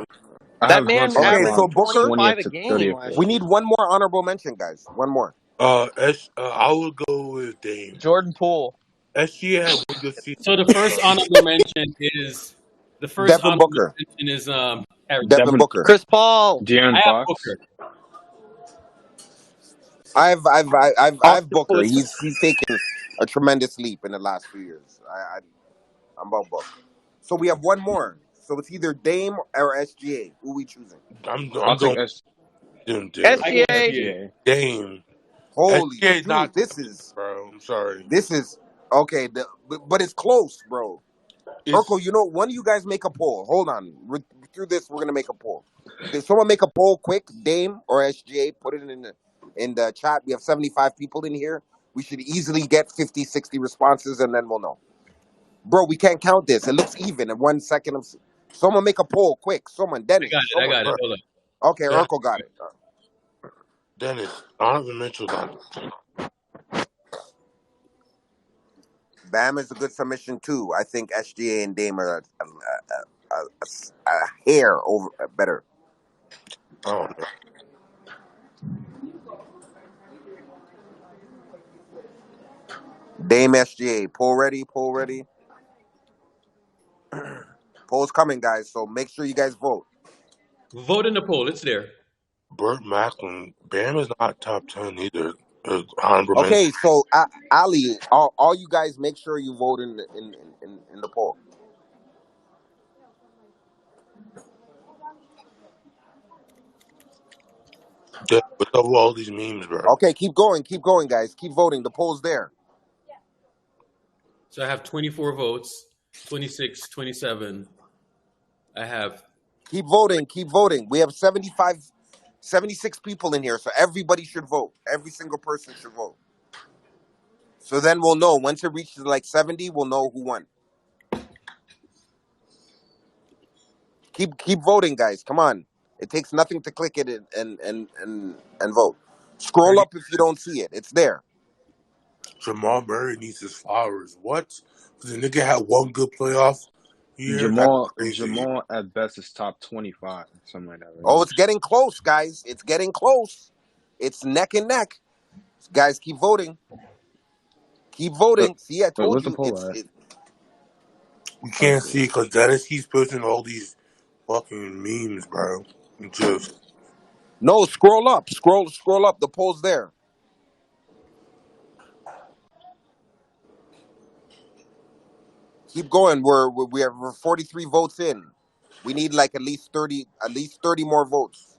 That man averaged so Booker, 25 a game last we need one more honorable mention, guys. One more. I would go with Dame. Jordan Poole. SGA had one good season. So the first honorable mention is Devin Booker. Devin Booker. Chris Paul. De'Aaron Fox. Booker. I've Booker. He's taken a tremendous leap in the last few years. I'm about Booker. So we have one more. So it's either Dame or SGA. Who are we choosing? I'm I'll going take SGA. Dame. Holy SGA is shoot! not top 10, bro. I'm sorry. This is okay. But it's close, bro. It's Urkel, one of you guys make a poll. Hold on. Through this, we're gonna make a poll. Did someone make a poll quick? Dame or SGA? Put it in the chat. We have 75 people in here. We should easily get 50, 60 responses, and then we'll know. Bro, we can't count this. It looks even in 1 second. Someone make a poll quick. Someone, Dennis. I got it. Hold on. Okay, yeah, Urkel got it. Dennis. Donovan Mitchell got it. Bam is a good submission too. I think SGA and Dame are a hair over better. Oh, no. Dame SGA. Poll ready. Poll's coming, guys. So make sure you guys vote. Vote in the poll. It's there. Burt Macklin. Bam is not top 10 either. Honorable mention. Okay, so Ali, all you guys, make sure you vote in the poll. Yeah, what's up with all these memes, bro? Okay, keep going, guys. Keep voting. The poll's there. So I have 24 votes, 26, 27. I have. Keep voting. We have 76 people in here, so everybody should vote. Every single person should vote. So then we'll know. Once it reaches like 70, we'll know who won. Keep voting, guys. Come on. It takes nothing to click it and vote. Scroll up if you don't see it. It's there. Jamal Murray needs his flowers. What? Because the nigga had one good playoff year. Jamal That's crazy. at best is top 25, something like that. Right? Oh, it's getting close, guys. It's getting close. It's neck and neck. Guys, keep voting. Keep voting. See, I told what's the you. poll at? We can't see because Dennis keeps posting all these fucking memes, bro. No, scroll up. Scroll up. The poll's there. Keep going. We're 43 votes in. We need like at least 30 more votes.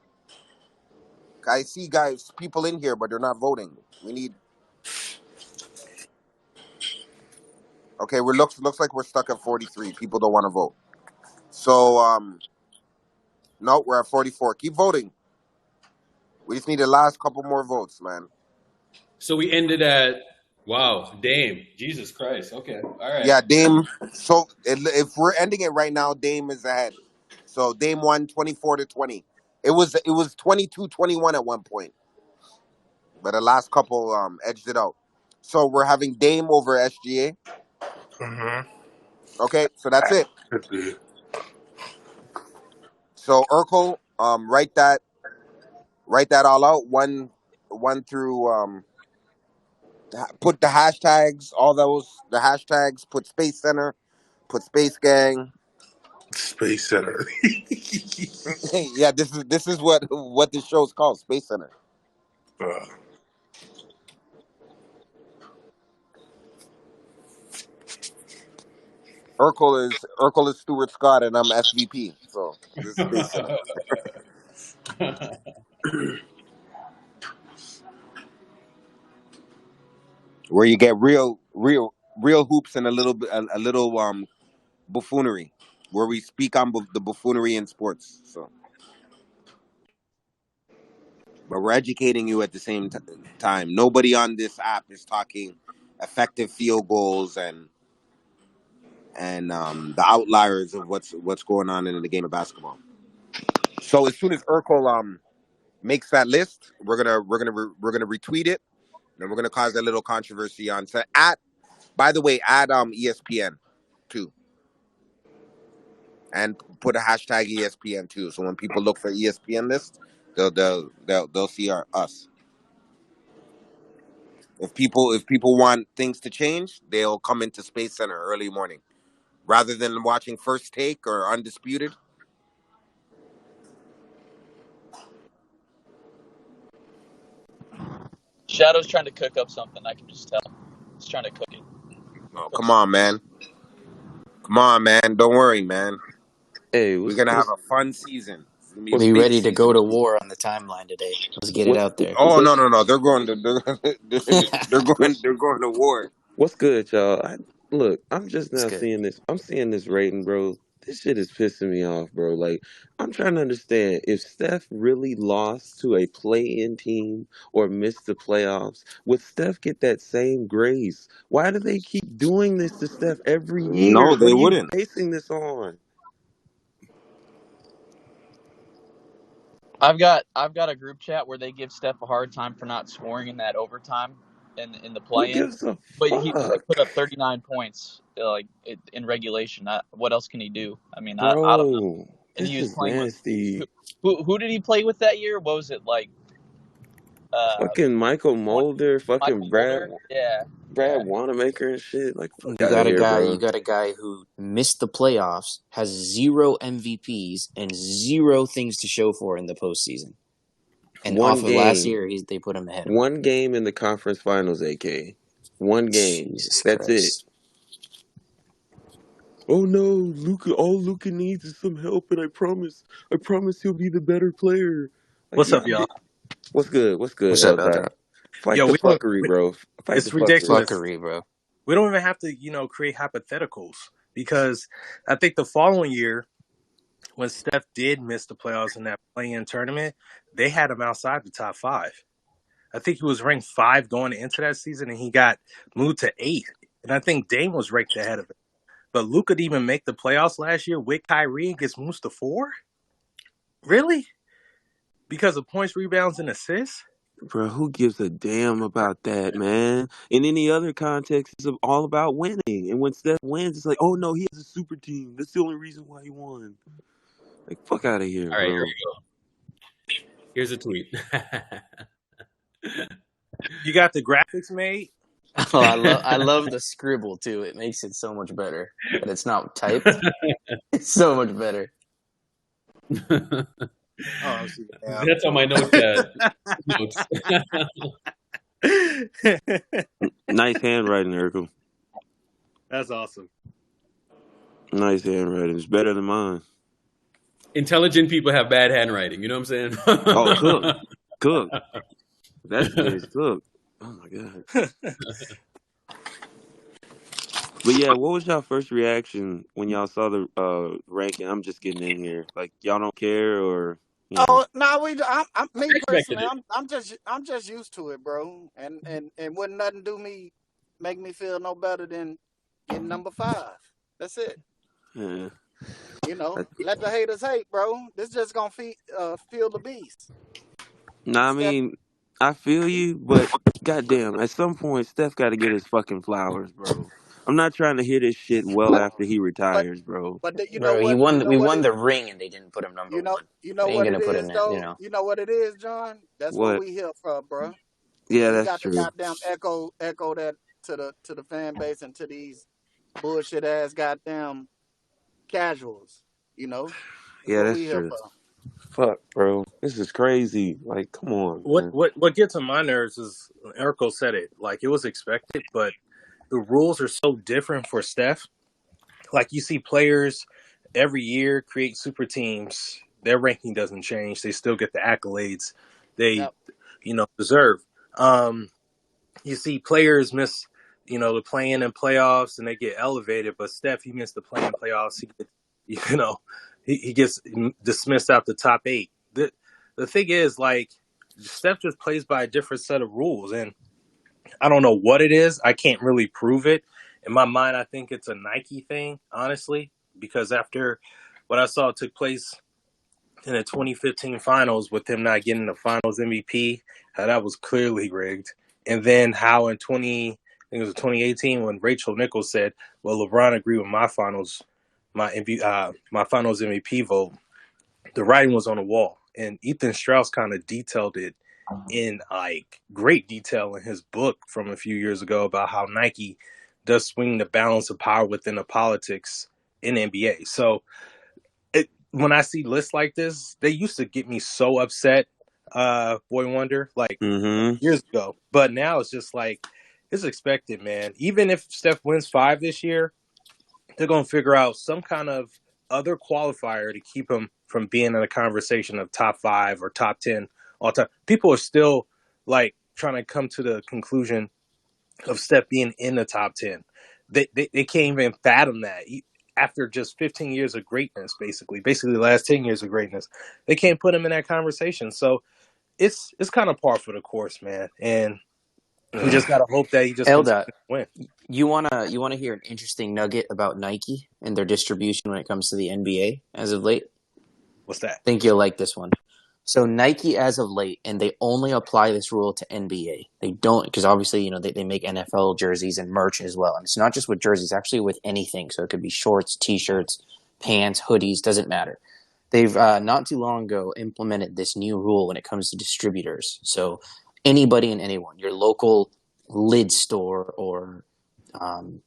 I see people in here, but they're not voting. We need. Okay, looks like we're stuck at 43. People don't want to vote. So no, we're at 44. Keep voting. We just need the last couple more votes, man. So we ended at Dame. Jesus Christ. Okay. All right. Yeah, Dame. So if we're ending it right now, Dame is ahead. So Dame won 24-20. It was 22-21 at one point, but the last couple edged it out. So we're having Dame over SGA. Mm-hmm. Okay, so that's it. So Urkel, write that all out. One through put the hashtags, the hashtags. Put Space Center, put Space Gang. Space Center. Yeah, this is what this show's called, Space Center. Urkel is Stuart Scott and I'm SVP. So this is Space Center. Where you get real hoops and a little buffoonery, where we speak on the buffoonery in sports. So, but we're educating you at the same time. Nobody on this app is talking effective field goals and the outliers of what's going on in the game of basketball. So as soon as Urkel makes that list, we're gonna retweet it, and we're gonna cause a little controversy on set. By the way, add ESPN too, and put a hashtag ESPN too. So when people look for ESPN list, they'll see us. If people want things to change, they'll come into Space Center early morning, rather than watching First Take or Undisputed. Shadow's trying to cook up something. I can just tell. He's trying to cook it. Oh, come on, man. Don't worry, man. Hey, we're gonna have a fun season. It's gonna be a We big ready to go season. to war on the timeline today. Let's get it What's out there. Oh what's no! They're going to what's they're going to war. what's good, y'all? Look, I'm just It's now good. seeing this. I'm seeing this rating, bro. This shit is pissing me off, bro. Like, I'm trying to understand if Steph really lost to a play-in team or missed the playoffs, would Steph get that same grace? Why do they keep doing this to Steph every year? No, What they are you wouldn't. basing this on? I've got a group chat where they give Steph a hard time for not scoring in that overtime in the Who play-in, gives a but he put fuck, up 39 points in regulation. What else can he do? I mean, I don't know. bro? And he This was is playing with nasty. who did he play with that year? What was it like? Fucking Michael One Mulder, fucking Michael Mulder. Yeah. Brad Wanamaker and shit. Like, fuck You out of got a here, guy. You bro. got a guy who missed the playoffs, has 0 MVPs, and 0 things to show for in the postseason. And One off of last game. year, they put him ahead. One game in the conference finals, AK. One game. Jesus That's Christ. it. Oh no, Luka! All Luka needs is some help, and I promise he'll be the better player. Like, What's up, y'all? What's good? What's good, What's up, L-Dot? Elder? Fight Yo, the fuckery, bro. Fight it's the fuckery. ridiculous. Fuckery, bro. We don't even have to, create hypotheticals, because I think the following year, when Steph did miss the playoffs in that play-in tournament, they had him outside the top 5. I think he was ranked 5 going into that season, and he got moved to 8. And I think Dame was ranked ahead of him. But Luka didn't even make the playoffs last year with Kyrie and gets moved to 4? Really? Because of points, rebounds, and assists? Bro, who gives a damn about that, man? In any other context, it's all about winning. And when Steph wins, it's like, oh no, he has a super team. That's the only reason why he won. Like, fuck out of here, All right, bro. here we go. Here's a tweet. You got the graphics made? Oh, I love the scribble too. It makes it so much better. But it's not typed. It's so much better. Oh, yeah. That's on my notes. Nice handwriting, Urkel. That's awesome. Nice handwriting. It's better than mine. Intelligent people have bad handwriting. You know what I'm saying? Oh, Cook. That's Cook. Oh my god. But yeah, what was y'all first reaction when y'all saw the ranking? I'm just getting in here. Like, y'all don't care, or Oh no, me expected personally, I'm just used to it, bro. And wouldn't nothing make me feel no better than getting number 5. That's it. Yeah. Let the haters hate, bro. This just gonna feel the beast. Nah, I mean, I feel you, but goddamn, at some point, Steph got to get his fucking flowers, bro. I'm not trying to hear this shit well after he retires, bro. But Bro, he won. We won the ring, and they didn't put him number 1. You know They ain't what gonna it put is, him though. in, You know what it is, John. That's what we here for, bro. Yeah, we that's got true. to goddamn echo that to the fan base and to these bullshit ass goddamn casuals. Yeah, that's true. Fuck, bro, this is crazy. Like, come on. What gets on my nerves is Urkel said it. Like, it was expected, but the rules are so different for Steph. Like, you see players every year create super teams. Their ranking doesn't change. They still get the accolades they, deserve. You see players miss, the play-in and playoffs, and they get elevated. But Steph, he missed the play-in playoffs. He gets dismissed out the top 8. The thing is, like, Steph just plays by a different set of rules, and I don't know what it is. I can't really prove it. In my mind, I think it's a Nike thing, honestly, because after what I saw took place in the 2015 finals with him not getting the finals MVP, how that was clearly rigged. And then how in 2018 when Rachel Nichols said, well, LeBron agreed with my finals MVP vote, the writing was on the wall. And Ethan Strauss kind of detailed it in like great detail in his book from a few years ago about how Nike does swing the balance of power within the politics in NBA. So when I see lists like this, they used to get me so upset, Boy Wonder, like years ago. But now it's just like, it's expected, man. Even if Steph wins 5 this year, they're going to figure out some kind of other qualifier to keep him from being in a conversation of top 5 or top 10 all time. People are still like trying to come to the conclusion of Steph being in the top 10. They can't even fathom that. After just 15 years of greatness, basically the last 10 years of greatness, they can't put him in that conversation. So it's kind of par for the course, man. And we just gotta hope that he just continues Elda, to win. you wanna hear an interesting nugget about Nike and their distribution when it comes to the NBA as of late? What's that? I think you'll like this one. So Nike, as of late, and they only apply this rule to NBA. They don't, because obviously, they make NFL jerseys and merch as well. And it's not just with jerseys, actually with anything. So it could be shorts, T-shirts, pants, hoodies, doesn't matter. They've not too long ago implemented this new rule when it comes to distributors. So anybody and anyone, your local lid store or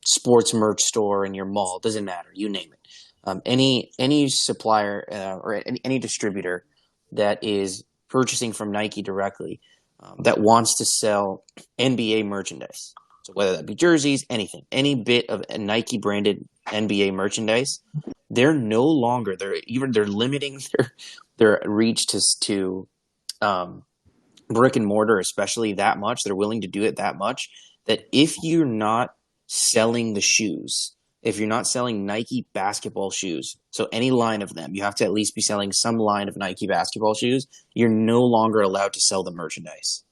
sports merch store in your mall, doesn't matter, you name it. Any supplier or any distributor that is purchasing from Nike directly that wants to sell NBA merchandise. So whether that be jerseys, anything, any bit of Nike branded NBA merchandise, they're no longer, they're limiting their reach to brick and mortar, especially that much. They're willing to do it that much that if you're not selling the shoes, if you're not selling Nike basketball shoes, so any line of them, you have to at least be selling some line of Nike basketball shoes, you're no longer allowed to sell the merchandise.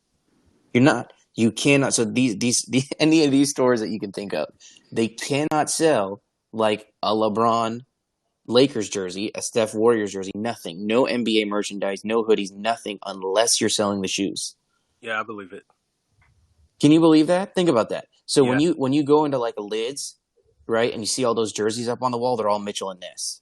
You're not. You cannot. So these any of these stores that you can think of, they cannot sell like a LeBron Lakers jersey, a Steph Warriors jersey, nothing. No NBA merchandise, no hoodies, nothing unless you're selling the shoes. Yeah, I believe it. Can you believe that? Think about that. So Yeah. when you go into like a Lids, right, and you see all those jerseys up on the wall, they're all Mitchell and Ness.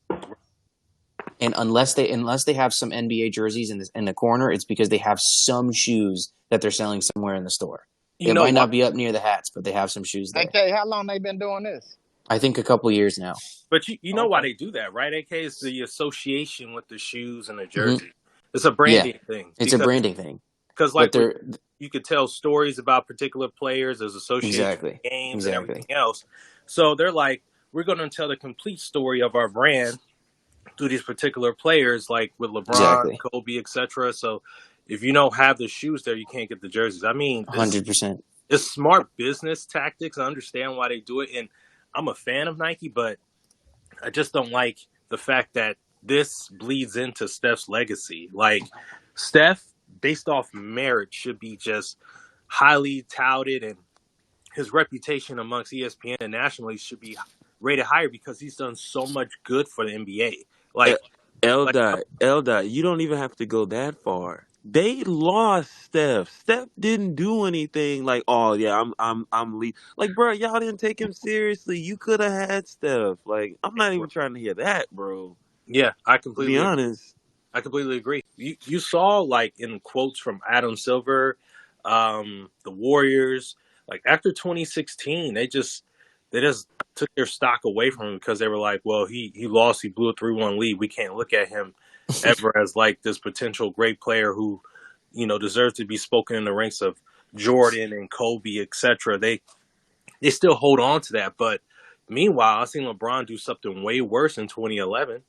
And unless they have some NBA jerseys in the corner, it's because they have some shoes that they're selling somewhere in the store. You It know might what? not be up near the hats, but they have some shoes there. AK, how long they been doing this? I think a couple years now. But you know why Okay. they do that, right? AK is the association with the shoes and the Mhm. jersey. It's a branding thing. It's a branding thing. Because But like you could tell stories about particular players, there's association exactly. with games Exactly. and everything else. So they're like, we're going to tell the complete story of our brand through these particular players, like with LeBron, Exactly. Kobe, etc. So if you don't have the shoes there, you can't get the jerseys. I mean, 100%. it's smart business tactics. I understand why they do it, and I'm a fan of Nike, but I just don't like the fact that this bleeds into Steph's legacy. Like, Steph, based off merit, should be just highly touted, and his reputation amongst ESPN and nationally should be rated higher because he's done so much good for the NBA. Like, Eldot, you don't even have to go that far. They lost Steph. Steph didn't do anything like, oh yeah, I'm lead. Like, bro, y'all didn't take him seriously. You could have had Steph. Like, I'm not even trying to hear that, bro. yeah, I To completely be agree. honest. I completely agree. You saw, like, in quotes from Adam Silver, the Warriors, like after 2016, they just took their stock away from him because they were like, well, he lost, he blew a 3-1 lead. We can't look at him ever as like this potential great player who, deserves to be spoken in the ranks of Jordan and Kobe, etc. They still hold on to that, but meanwhile, I seen LeBron do something way worse in 2011.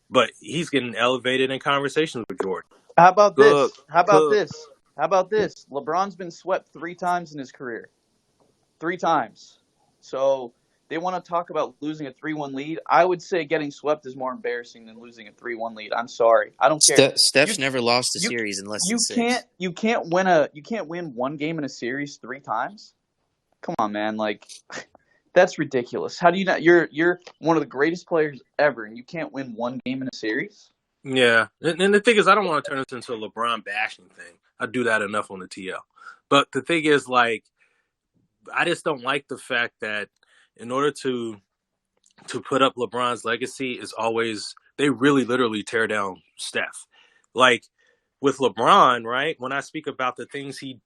But he's getting elevated in conversations with Jordan. How about Cook, this? How about Cook. this? How about this? LeBron's been swept 3 times in his career. 3 times. So they want to talk about losing a 3-1 lead. I would say getting swept is more embarrassing than losing a 3-1 lead. I'm sorry. I don't care. Steph's never lost a series in less than 6. You can't win one game in a series 3 times. Come on, man. Like, that's ridiculous. How do you not? You're one of the greatest players ever, and you can't win one game in a series. Yeah, and the thing is, I don't want to turn this into a LeBron bashing thing. I do that enough on the TL. But the thing is, like, I just don't like the fact that in order to put up LeBron's legacy is always, they really literally tear down Steph. Like with LeBron, right? When I speak about the things he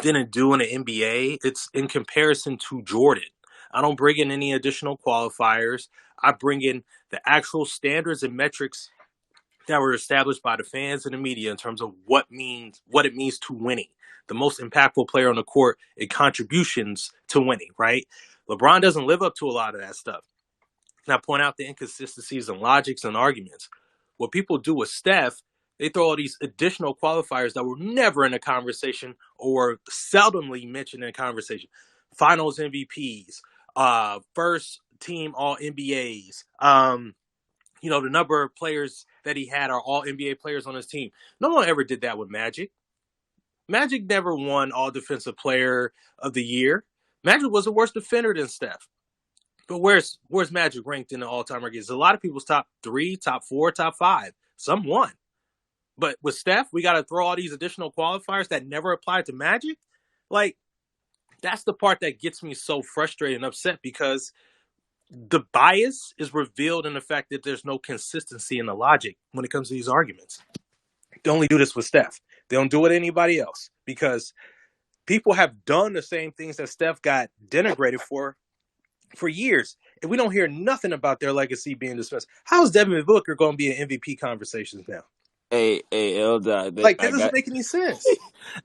didn't do in the NBA, it's in comparison to Jordan. I don't bring in any additional qualifiers. I bring in the actual standards and metrics that were established by the fans and the media in terms of what it means to winning. The most impactful player on the court and contributions to winning, right? LeBron doesn't live up to a lot of that stuff. and I point out the inconsistencies and logics and arguments. What people do with Steph, they throw all these additional qualifiers that were never in a conversation or seldomly mentioned in a conversation. Finals MVPs, first team All NBAs, the number of players that he had are all NBA players on his team. No one ever did that with Magic. Magic never won All Defensive Player of the Year. Magic was a worse defender than Steph. But where's Magic ranked in the all-time rankings? A lot of people's top 3, top 4, top 5. Some won. But with Steph, we got to throw all these additional qualifiers that never applied to Magic. Like, that's the part that gets me so frustrated and upset, because the bias is revealed in the fact that there's no consistency in the logic when it comes to these arguments. They only do this with Steph. They don't do it with anybody else, because people have done the same things that Steph got denigrated for years, and we don't hear nothing about their legacy being dismissed. How's Devin Booker going to be in MVP conversations now? Hey, Eldad. Like, that doesn't make any sense.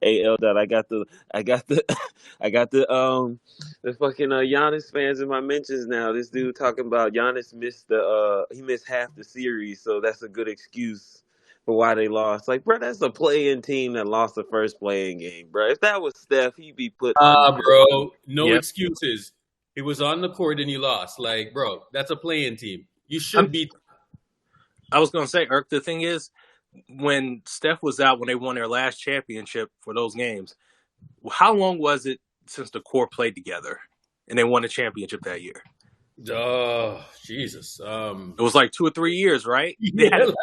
Hey, Eldad, I got the fucking Giannis fans in my mentions now. This dude talking about Giannis missed half the series, so that's a good excuse for why they lost. Like, bro, that's a play-in team that lost the first play-in game, bro. If that was Steph, he'd be put on. Bro, no Yep. excuses. He was on the court and he lost. Like, bro, that's a play-in team. You should beat. I was going to say, Irk, the thing is, when Steph was out, when they won their last championship for those games, how long was it since the core played together and they won the championship that year? Oh, Jesus. It was like 2 or 3 years, right? Damn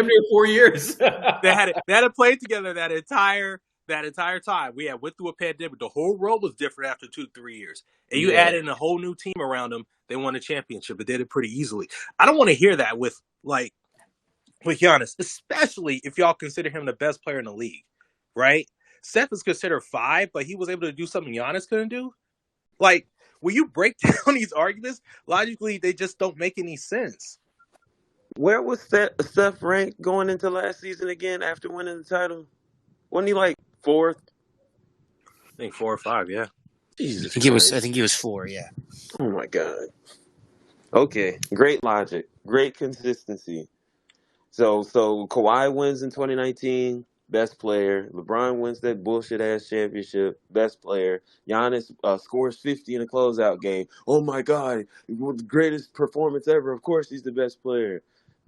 near 4 years. They had played together that entire time. We had went through a pandemic. The whole world was different after 2 to 3 years. And you add in a whole new team around them, they won a championship. They did it pretty easily. I don't want to hear that with Giannis, especially if y'all consider him the best player in the league, right? Steph is considered 5, but he was able to do something Giannis couldn't do. Like, when you break down these arguments, logically, they just don't make any sense. Where was Steph ranked going into last season again after winning the title? Wasn't he like 4th? I think 4 or 5, yeah. Jesus I think he was 4, yeah. Oh my God. Okay, great logic, great consistency. So Kawhi wins in 2019, best player. LeBron wins that bullshit ass championship, best player. Giannis scores 50 in a closeout game. Oh my God, the greatest performance ever. Of course he's the best player.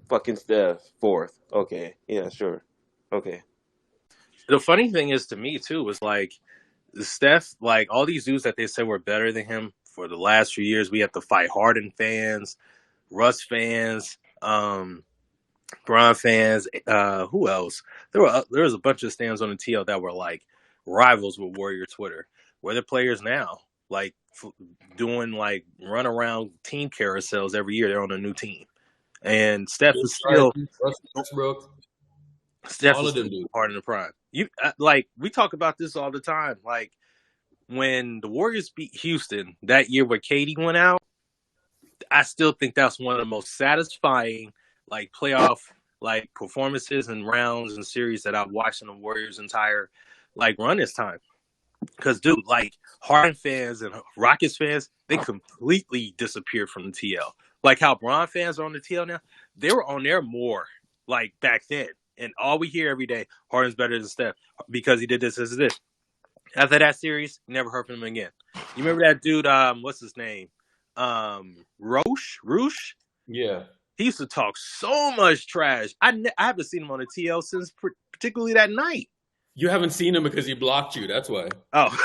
Fucking Steph, 4th. Okay, yeah, sure. Okay. The funny thing is, to me too, was like Steph, like all these dudes that they said were better than him for the last few years. We have to fight Harden fans, Russ fans, Bron fans. Who else? There was a bunch of stands on the TL that were like rivals with Warrior Twitter. Where the players now, like doing like run around team carousels every year. They're on a new team, and Steph is still Westbrook. Steph All is of them still do. part of the prime. Like we talk about this all the time. Like when the Warriors beat Houston that year where KD went out, I still think that's one of the most satisfying like playoff like performances and rounds and series that I've watched in the Warriors' entire like run this time. Because dude, like Harden fans and Rockets fans, they completely disappeared from the TL. Like how Bron fans are on the TL now, they were on there more like back then. And all we hear every day, Harden's better than Steph because he did this. After that series, never heard from him again. You remember that dude? What's his name? Roosh. Yeah. He used to talk so much trash. I haven't seen him on the TL since particularly that night. You haven't seen him because he blocked you. That's why. Oh,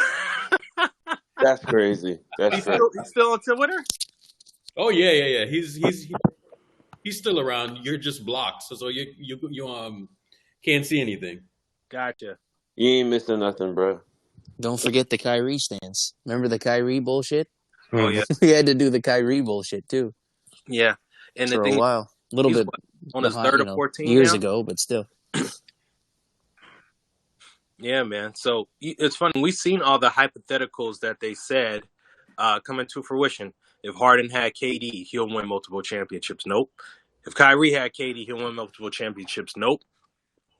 That's crazy. He's still on Twitter? Oh yeah. He's still around. You're just blocked, so you can't see anything. Gotcha. You ain't missing nothing, bro. Don't forget the Kyrie stands. Remember the Kyrie bullshit? Oh yeah. We had to do the Kyrie bullshit too. Yeah. And for the thing a while. A little bit on his third or 14 years now? ago, but still. Yeah, man. So it's funny. We've seen all the hypotheticals that they said coming to fruition. If Harden had KD, he'll win multiple championships. Nope. If Kyrie had KD, he'll win multiple championships. Nope.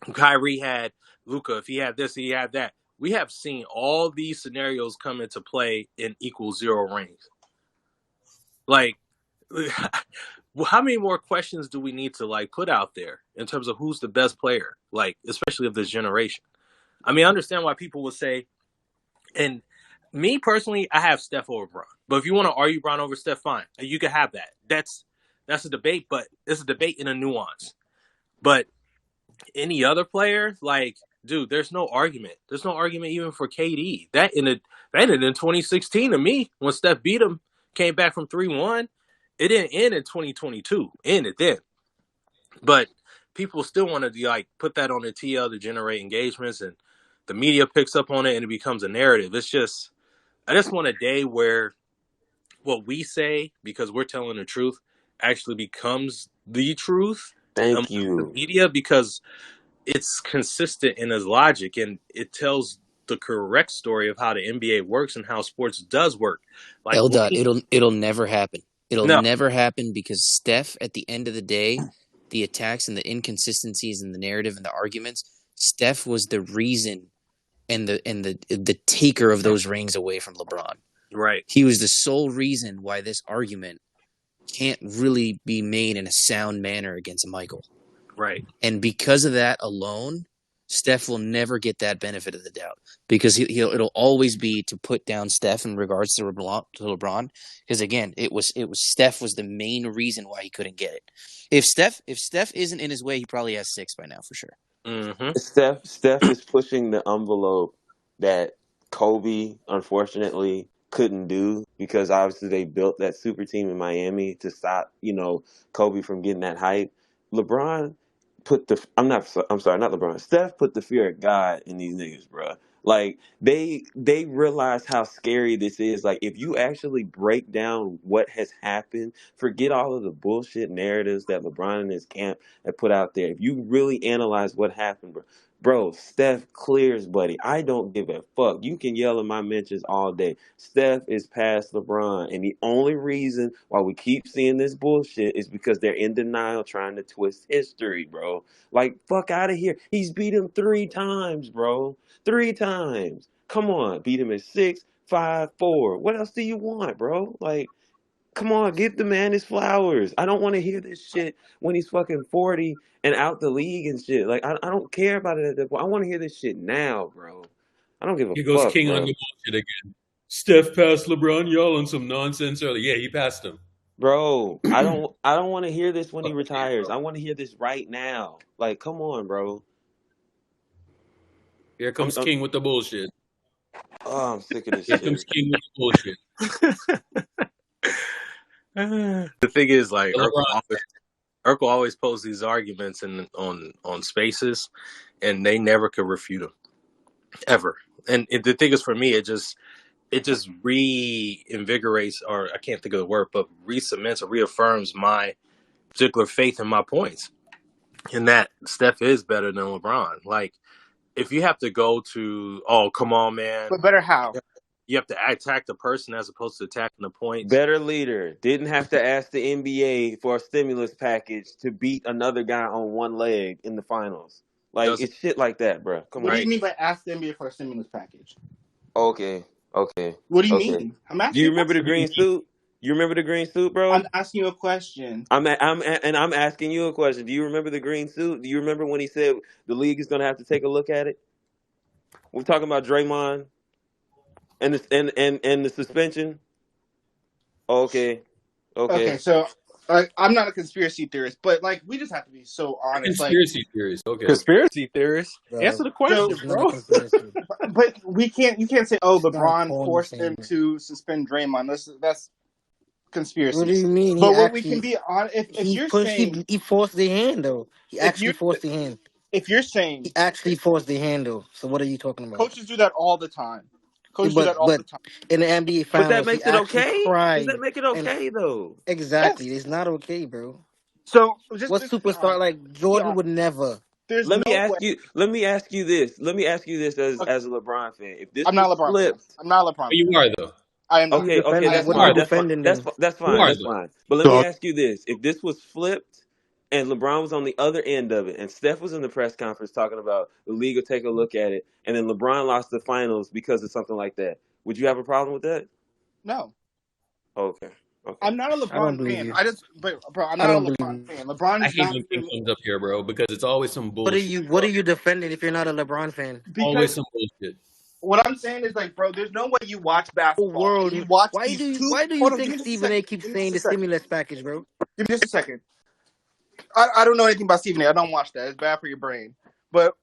If Kyrie had Luka, if he had this, he had that. We have seen all these scenarios come into play in equal 0 rings. Like, how many more questions do we need to like put out there in terms of who's the best player, like especially of this generation? I mean, I understand why people would say, and me personally, I have Steph over Bron. But if you want to argue Bron over Steph, fine, you can have that. That's a debate, but it's a debate in a nuance. But any other player, like, dude, there's no argument. There's no argument even for KD. That ended in 2016 to me when Steph beat him, came back from 3-1. It didn't end in 2022. Ended then. But people still want to like put that on the TL to generate engagements, and the media picks up on it, and it becomes a narrative. It's just, I just want a day where what we say, because we're telling the truth, actually becomes the truth. Thank The you. media, because it's consistent in its logic and it tells the correct story of how the NBA works and how sports does work. Like it'll never happen. It'll No. never happen because Steph, at the end of the day, the attacks and the inconsistencies in the narrative and the arguments, Steph was the reason and the taker of those rings away from LeBron. Right. He was the sole reason why this argument can't really be made in a sound manner against Michael. Right. And because of that alone, Steph will never get that benefit of the doubt because it'll always be to put down Steph in regards to LeBron. Because again, it was Steph was the main reason why he couldn't get it. If Steph isn't in his way, he probably has 6 by now for sure. Mm-hmm. Steph is pushing the envelope that Kobe, unfortunately, couldn't do because obviously they built that super team in Miami to stop, Kobe from getting that hype. LeBron put the Steph put the fear of God in these niggas, bro. Like they realize how scary this is. Like if you actually break down what has happened, forget all of the bullshit narratives that LeBron and his camp have put out there. If you really analyze what happened, bro, Steph clears, buddy. I don't give a fuck. You can yell in my mentions all day. Steph is past LeBron. And the only reason why we keep seeing this bullshit is because they're in denial trying to twist history, bro. Like, fuck out of here. He's beat him 3 times, bro. 3 times. Come on. Beat him in 6, 5, 4. What else do you want, bro? Like, come on, give the man his flowers. I don't want to hear this shit when he's fucking 40 and out the league and shit. Like, I don't care about it at that point. I want to hear this shit now, bro. I don't give a fuck. Here goes King bro. on the bullshit again. Steph passed LeBron. Y'all on some nonsense early. Yeah, he passed him. Bro, I don't want to hear this when he retires. I want to hear this right now. Like, come on, bro. Here comes King with the bullshit. Oh, I'm sick of this Here shit. comes King with the bullshit. The thing is, like, Urkel always posts these arguments on Spaces, and they never could refute them, ever. And the thing is, for me, it just reinvigorates, or I can't think of the word, but re-cements or reaffirms my particular faith in my points, in that Steph is better than LeBron. Like, if you have to go to, oh, come on, man. But better how? You have to attack the person as opposed to attacking the points. Better leader. Didn't have to ask the NBA for a stimulus package to beat another guy on one leg in the finals. Like, it's shit like that, bro. Come on. What do you mean by ask the NBA for a stimulus package? Okay. What do you mean? I'm asking. Do you remember the green suit? You remember the green suit, bro? I'm asking you a question. I'm asking you a question. Do you remember the green suit? Do you remember when he said the league is going to have to take a look at it? We're talking about Draymond and the suspension. Okay. So I'm not a conspiracy theorist, but like we just have to be so honest. Conspiracy theorist. Okay. Conspiracy theorist. Bro, Answer the question, bro. But you can't say, oh, LeBron forced him to suspend Draymond. That's conspiracy. What do you mean? But what we can be on, if you're saying he forced the hand though, he actually forced the hand. If you're saying he actually forced the hand though, so what are you talking about? Coaches do that all the time. Coaches do that all the time. In the NBA finals, but that makes it okay. Does that make it okay though? Exactly, it's not okay, bro. So what superstar like Jordan would never? Let me ask you this. Let me ask you this as a LeBron fan. If this I'm not was LeBron. flipped, I'm not LeBron. You are though. I am. Okay, that's fine. That's fine. But let me ask you this: if this was flipped and LeBron was on the other end of it, and Steph was in the press conference talking about the league will take a look at it, and then LeBron lost the finals because of something like that, would you have a problem with that? No. Okay. Okay. I'm not a I don't LeBron believe fan. you. Bro, I'm I not a don't believe LeBron you. fan. I LeBron's hate not when King really comes up here, bro, because it's always some What are bullshit. you What are you defending if you're not a LeBron fan? Always because some bullshit. what I'm saying is like, bro, there's no way you watch Oh, basketball and world. you watch Why these do you two. Why do you Hold on, give think me just a Stephen A. second. keeps Give me saying just the a second. stimulus package, bro? Give me just a second. I don't know anything about Stephen A. I don't watch that. It's bad for your brain. But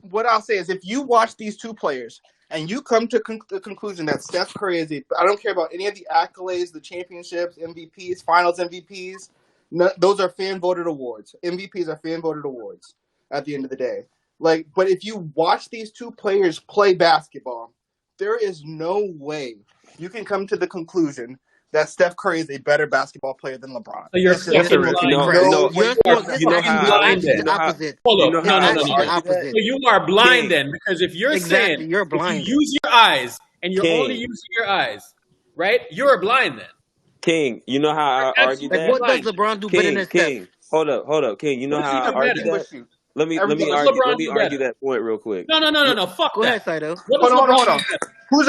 what I'll say is, if you watch these two players and you come to the conclusion that Steph Curry is I don't care about any of the accolades, the championships, MVPs, Finals MVPs. No, those are fan voted awards. MVPs are fan voted awards. At the end of the day, but if you watch these two players play basketball, there is no way you can come to the conclusion that Steph Curry is a better basketball player than LeBron. So you're Yes, fucking there is. blind. Correct. No, way You're you no. can This you know actually how is I, blind actually you then. the know how, opposite. Hold you up. know It's No, how no, I no, would actually no. the argue that? opposite. So you are blind King, then, because if you're saying, Exactly, you're if you blind. use your eyes and you're only King, using your eyes, right? You're blind then. King, you know how You're I argue Like, absolutely that? what does blind. LeBron do better than Steph? King, hold up, King. You know What does he how do I argue better? that? with you. Let me What does argue. Let LeBron me do argue better? that point real quick. No. Fuck Go that. ahead, Saito. What does Hold LeBron on. do better? Who's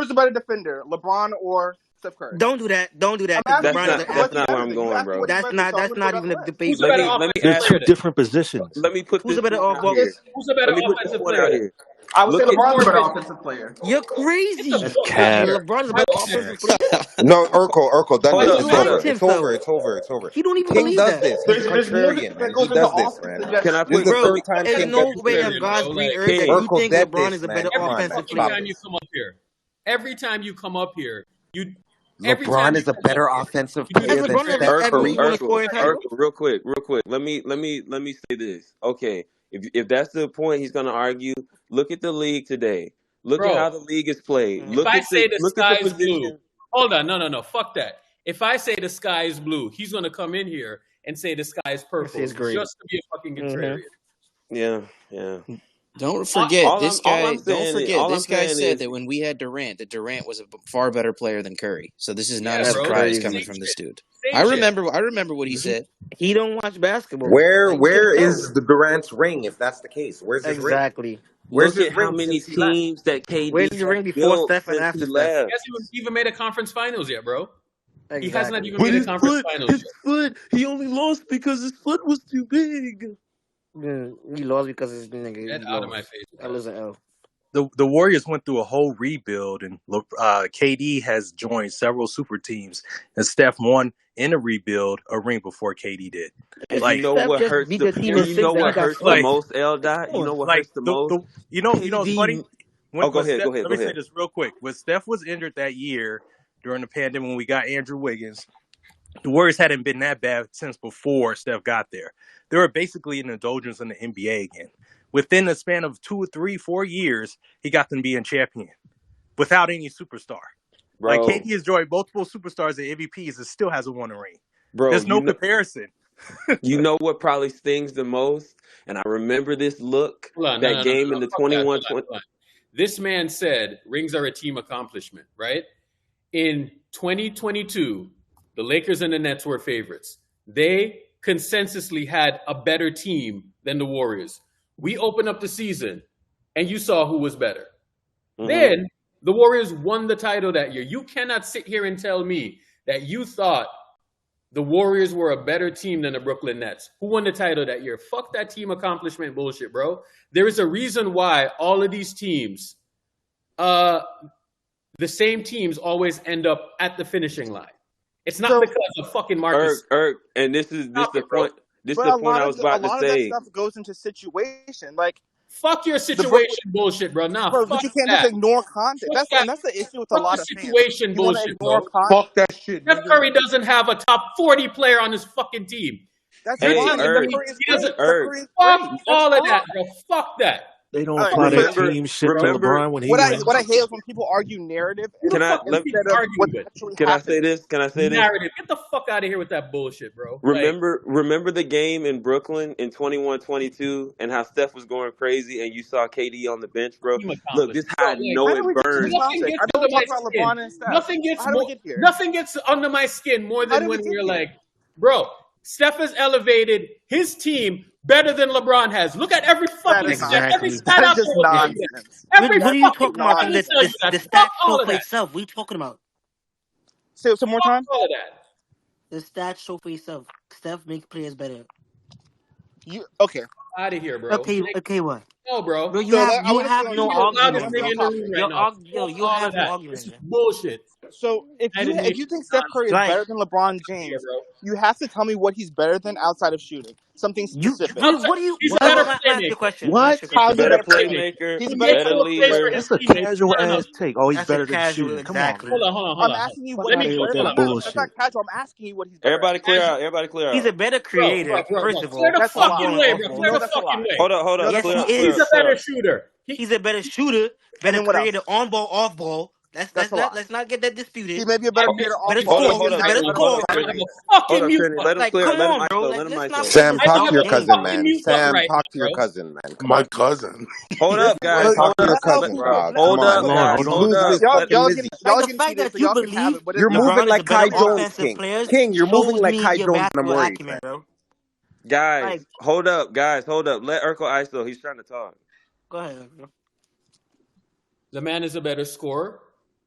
the better defender, LeBron or Steph Curry? Don't do that. Don't do that. I'm Because asking That's you. LeBron is not. an That's What's he athlete. not where better I'm than? You going, asked me bro. what he's better than, so I'm That's going to go not down the even a list. Who's debate, a Let better bro. me offensive ask. They're two player then? different positions. Let me put Who's this a better point out well? here. Who's a better Let me put this offensive point out player? here. I would say Look at Who's LeBron's more a better efficient? offensive player. You're Get the crazy. That's fuck out of cap. here. LeBron is a Why better would you? offensive player. No, Urkel, done Hold this. He up, It's hold lied up. to over. It's over. himself. It's over. It's over. He don't even King believe does that. this. He's There's more contrarian, that man. goes He into does this, offense man. than just Can I This is put? the Let Bro, me. third time there's King does no this way to on me. God's Bro, green like, earth that King, you Urkel think dead LeBron this, is a man. better Come on, man. offensive every Stop player. time it. you come up here, every time you come up here, every LeBron time you is a come up better here, offensive you do Has player the than LeBron contrarian. Steph ever Urkel, beat you in a Curry. scoring Urkel, title? real quick. Let me say this. Okay, if that's the point he's gonna argue, look at the league today. Look at Bro, how the league is played. if I say the Look at the sky is blue, position. hold on, no, fuck that. If I say the sky is blue, he's gonna come in here and say the sky is This purple is great. just to be a fucking Mm-hmm. contrarian. Yeah. Don't forget All this I'm guy. Don't saying is, forget this guy said that when we had Durant, that Durant was a far better player than Curry. So this is not Yeah, a That's bro. surprise crazy. coming Same from this shit. dude. Same I shit. remember what he said. He don't watch basketball. Where Like, we can is tell. the Durant's ring if that's the case? Where's his ring? Exactly. Where's look his at how ring many since he left? teams that Where's KD the has ring before built Steph and since after he Steph? He left. hasn't even made a conference finals yet, bro. He has not Exactly. even But made a his conference finals foot, he only lost because his foot was too big. He lost because his nigga. yet. He Get out of my lost. face with L that. is an L. The Warriors went through a whole rebuild, and KD has joined several super teams, and Steph won in a rebuild a ring before KD did. And Like, you know Steph what just hurts beat the the team and in you six know that he what got hurts the swept. most, L dot? You know what hurts the most? you know what's funny? KD. Go Steph, ahead. let me say this real quick. When Steph was injured that year during the pandemic, when we got Andrew Wiggins, the Warriors hadn't been that bad since before Steph got there. They were basically in the doldrums in the NBA again. Within the span of 2 or 3, 4 years, he got them being champion without any superstar. Bro, Like, KD has joined multiple superstars and MVPs and still hasn't won a ring. bro, There's no comparison. you know what probably stings the most? And I remember this look, Hold on, that game in the Fuck that. 21-20. Hold on. This man said rings are a team accomplishment, right? In 2022, the Lakers and the Nets were favorites. They consensusly had a better team than the Warriors. We opened up the season, and you saw who was better. Mhm. Then the Warriors won the title that year. You cannot sit here and tell me that you thought the Warriors were a better team than the Brooklyn Nets. Who won the title that year? Fuck that team accomplishment bullshit, bro. There is a reason why all of these teams, the same teams always end up at the finishing line. It's not because of fucking Marcus. And this is the bro. point. This is the point I was about to A lot say. of that stuff goes into situation. Like, fuck your situation bullshit, bro. Nah, bro, fuck but you can't that. just ignore context. Fuck That's the issue with a Fuck lot the of fans. situation You want to bullshit, ignore bro. context. Fuck that shit. Steph Curry doesn't have a top 40 player on his fucking team. That's Hey, fine. Erk, He doesn't. Erk. Fuck all of that, bro. Fuck that. They don't All right, apply that Remember- team shit to remember- LeBron when he What I went. hate is when people argue narrative Can I Let me instead of argue what with. actually Can I happened. say this? Can I say this? Narrative. Get the fuck out of here with that bullshit, bro. Remember the game in Brooklyn in 21-22 and how Steph was going crazy and you saw KD on the bench, bro? Team Look, this is how I Bro, know How it did we get to burns. this Nothing topic? gets I thought under we my talked about skin. LeBron and Steph. Nothing gets How did we get here? Nothing gets under my skin more How than did we when get you're here? like, bro, Steph has elevated his team better than LeBron has. Look at every fucking is stat. Every Exactly. stat That out is just there will tell you that. nonsense. Every What are you fucking talking about? stat will tell you that. The Fuck stats all don't of play that. itself. What are you talking about? Say it some more time. All of that. The stats show for yourself. Steph makes players better. Okay? Out of here, bro. Okay, what? No, bro. Bro, you So have I want to no stay You're the loudest argument, nigga bro. in the room right now. You All have of no that. argument. This is bullshit. So if you think Steph Curry is Like- better than LeBron James, you have to tell me what he's better than outside of shooting. Something specific. He's a better playmaker. What? How's he a better playmaker? He's a better leader. That's a casual ass take. Oh, he's That's better a than casual, shooting. Come exactly. on. Hold I'm on. asking you Let what me he's go. better Hold than. on. That's not casual. I'm asking you what he's better Everybody clear out. Everybody clear out. He's a better creator, first of all. Clear the That's a fucking lie. way, bro. No, Clear the that's a fucking lie. way. Hold up, hold up. Yes, clear he up, is. clear He's a up, better clear up. shooter. He's a better shooter, better then what else? creator, on ball, off ball. Let's not get that disputed. He may be a better creator off Better ball. score. He's a better scorer. Hold up, Trinity. Let him Like, clear. come Let him on, bro. ISO. Like, Let him let's ISO. not Sam, play talk this to your game. cousin, man. mute Sam, right talk now, to your bro. cousin, man. Come My on. cousin. Hold up, guys. Talk to your cousin, Hold dog. Hold Come up, on. guys. Hold up. Y'all Let him are listen. getting Like the heated, fact that so you y'all can have believe it. But You're it's not. moving LeBron is like a better Kai Jones, offensive King. player King, you're moving shows like me Kai your Jones, and I'm basketball worried, acumen, man. bro. Guys, Like, hold up, guys. Hold up. Let Urkel ISO. He's trying to talk. go ahead, bro. The man is a better scorer.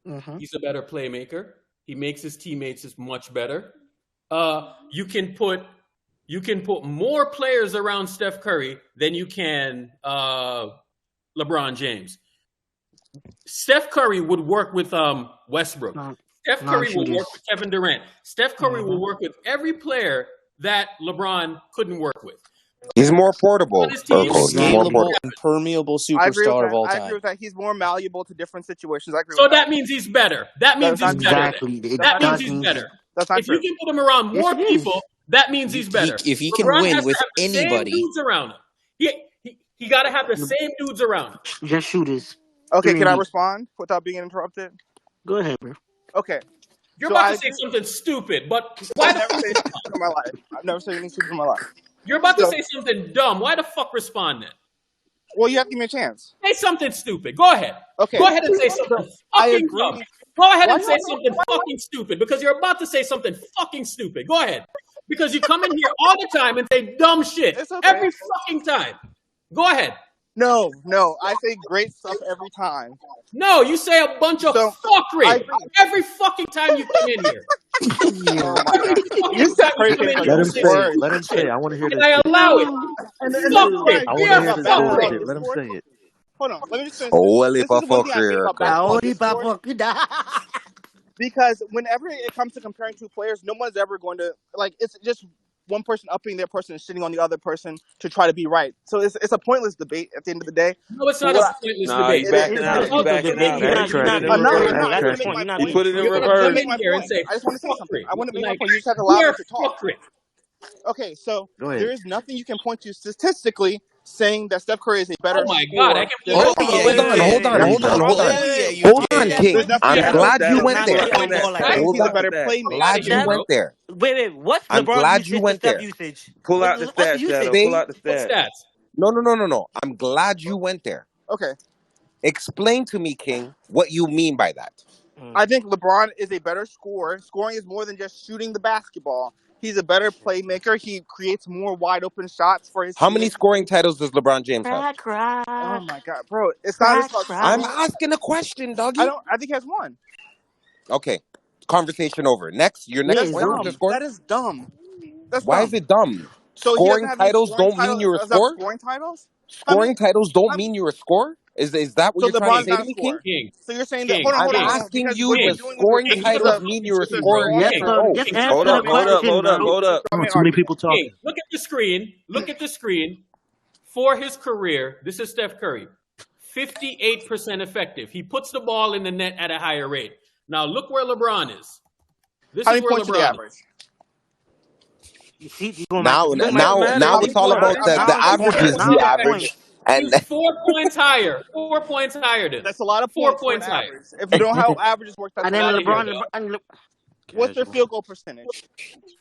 Mm-hmm. He's a better playmaker. He makes his teammates much better. You can put more players around Steph Curry than you can LeBron James. Steph Curry would work with Westbrook. Steph Curry will work with Kevin Durant. Steph Curry will work with every player that LeBron couldn't work with. He's more portable, Urkel. He's more Scalable, portable. impermeable I agree with superstar that. of all I agree time. with that. He's more malleable to different situations. I agree So with that means he's better. That means he's better. Exactly. That means he's better. That's not If true. you can put him around more people, that means he's better. If he can LeBron win has to with have the same anybody, dudes around him. He got to have the same dudes around him. Just shooters. Okay, can I 3D. respond without being interrupted? Go ahead, bro. Okay. You're So about I to say agree- something stupid, but why I've the never fuck? said stupid in my life. I've never said anything stupid in my life. You're about to So- say something dumb. Why the fuck respond then? Well, you have to give me a chance. Say something stupid. Go ahead. Okay. Go ahead and say something I fucking agree. dumb. Go ahead and Why say not? something fucking stupid because you're about to say something fucking stupid. Go ahead. Because you come in here all the time and say dumb shit. It's okay. Every fucking time. Go ahead. No, I say great stuff every time. No, you say a bunch of I fuckery agree. every fucking time you come in here. Oh my Every God. fucking You said time you crazy come in for here, Let you him say say words. it. Let him say it. I want to hear and this I shit. allow it. And Fuck this is it. what I I want You're to a hear this fuck bullshit. it. Let him say it. Hold on. Let me just finish. Oh, well, This if I is one fuck thing I hate here, about basketball Aori discourse. Papa. Because whenever it comes to comparing two players, no one's ever going to it's just one person upping their person and shitting on the other person to try to be right. So it's a pointless debate at the end of the day. No, it's not a pointless Nah, debate. he's backing It out. is. He's backing out. You're man. not He put it in I'm not. reverse. I'm not. I just That's want to make point. my You're not He point. put it in You're I gonna want to come reverse. make in my here and point. say I just want to say something. fuckery. I want to make my Like, point. You just have to allow me we're to talk. fuckery. Okay, so Go ahead. there is nothing you can point to statistically saying that Steph Curry is a better Oh my God, I scorer can than pull Hold up on, all hold the on, There you hold on, go. hold on. Oh, yeah, you Hold can. on, King. There's nothing I'm you can Stats, glad you stats, went not there. get on stats, ball like stats, that. Hold he's a on. better stats. playmaker. Glad you Steph- went there. Wait. What's I'm LeBron's glad you usage to went Steph there. usage? Pull out the What's the stats, usage? Shadow. Say- Pull out the What stats. stats? No. I'm glad you went there. Okay. Explain to me, King, what you mean by that. I think LeBron is a better scorer. Scoring is more than just shooting the basketball. He's a better playmaker. He creates more wide open shots for his How many team. scoring titles does LeBron James have? Crack. Oh my God, bro! It's not just about I'm scoring. asking a question, doggy. I think he has one. Okay. Conversation over. Next, your next Yeah, point was Dumb. to score. That is dumb. That's Why dumb. is it dumb? So he doesn't Scoring have any titles scoring don't mean titles. you're a Doesn't have scorer? scoring titles. Scoring titles don't mean you're a scorer? Is that what So you're trying LeBron's to say not to a me, King? scorer. King. So you're saying King. that? Hold I'm on. asking Because you what you're if doing scoring with titles mean you're a listen, scorer, bro. yes Yes, or sir. no? Just Hold answer up, the hold up, question, hold up, bro. hold up. Come on, too many people talking. King, look at the screen. Look at the screen. For his career, this is Steph Curry. 58% effective. He puts the ball in the net at a higher rate. Now look where LeBron is. This How is many where points do they LeBron is. average? Now it's all about the averages you average. And He's 4 points higher. 4 points higher than. That's a lot of 4 points for an points higher. average. If you don't know how averages work, that's And a then lot of LeBron. What's their field goal percentage?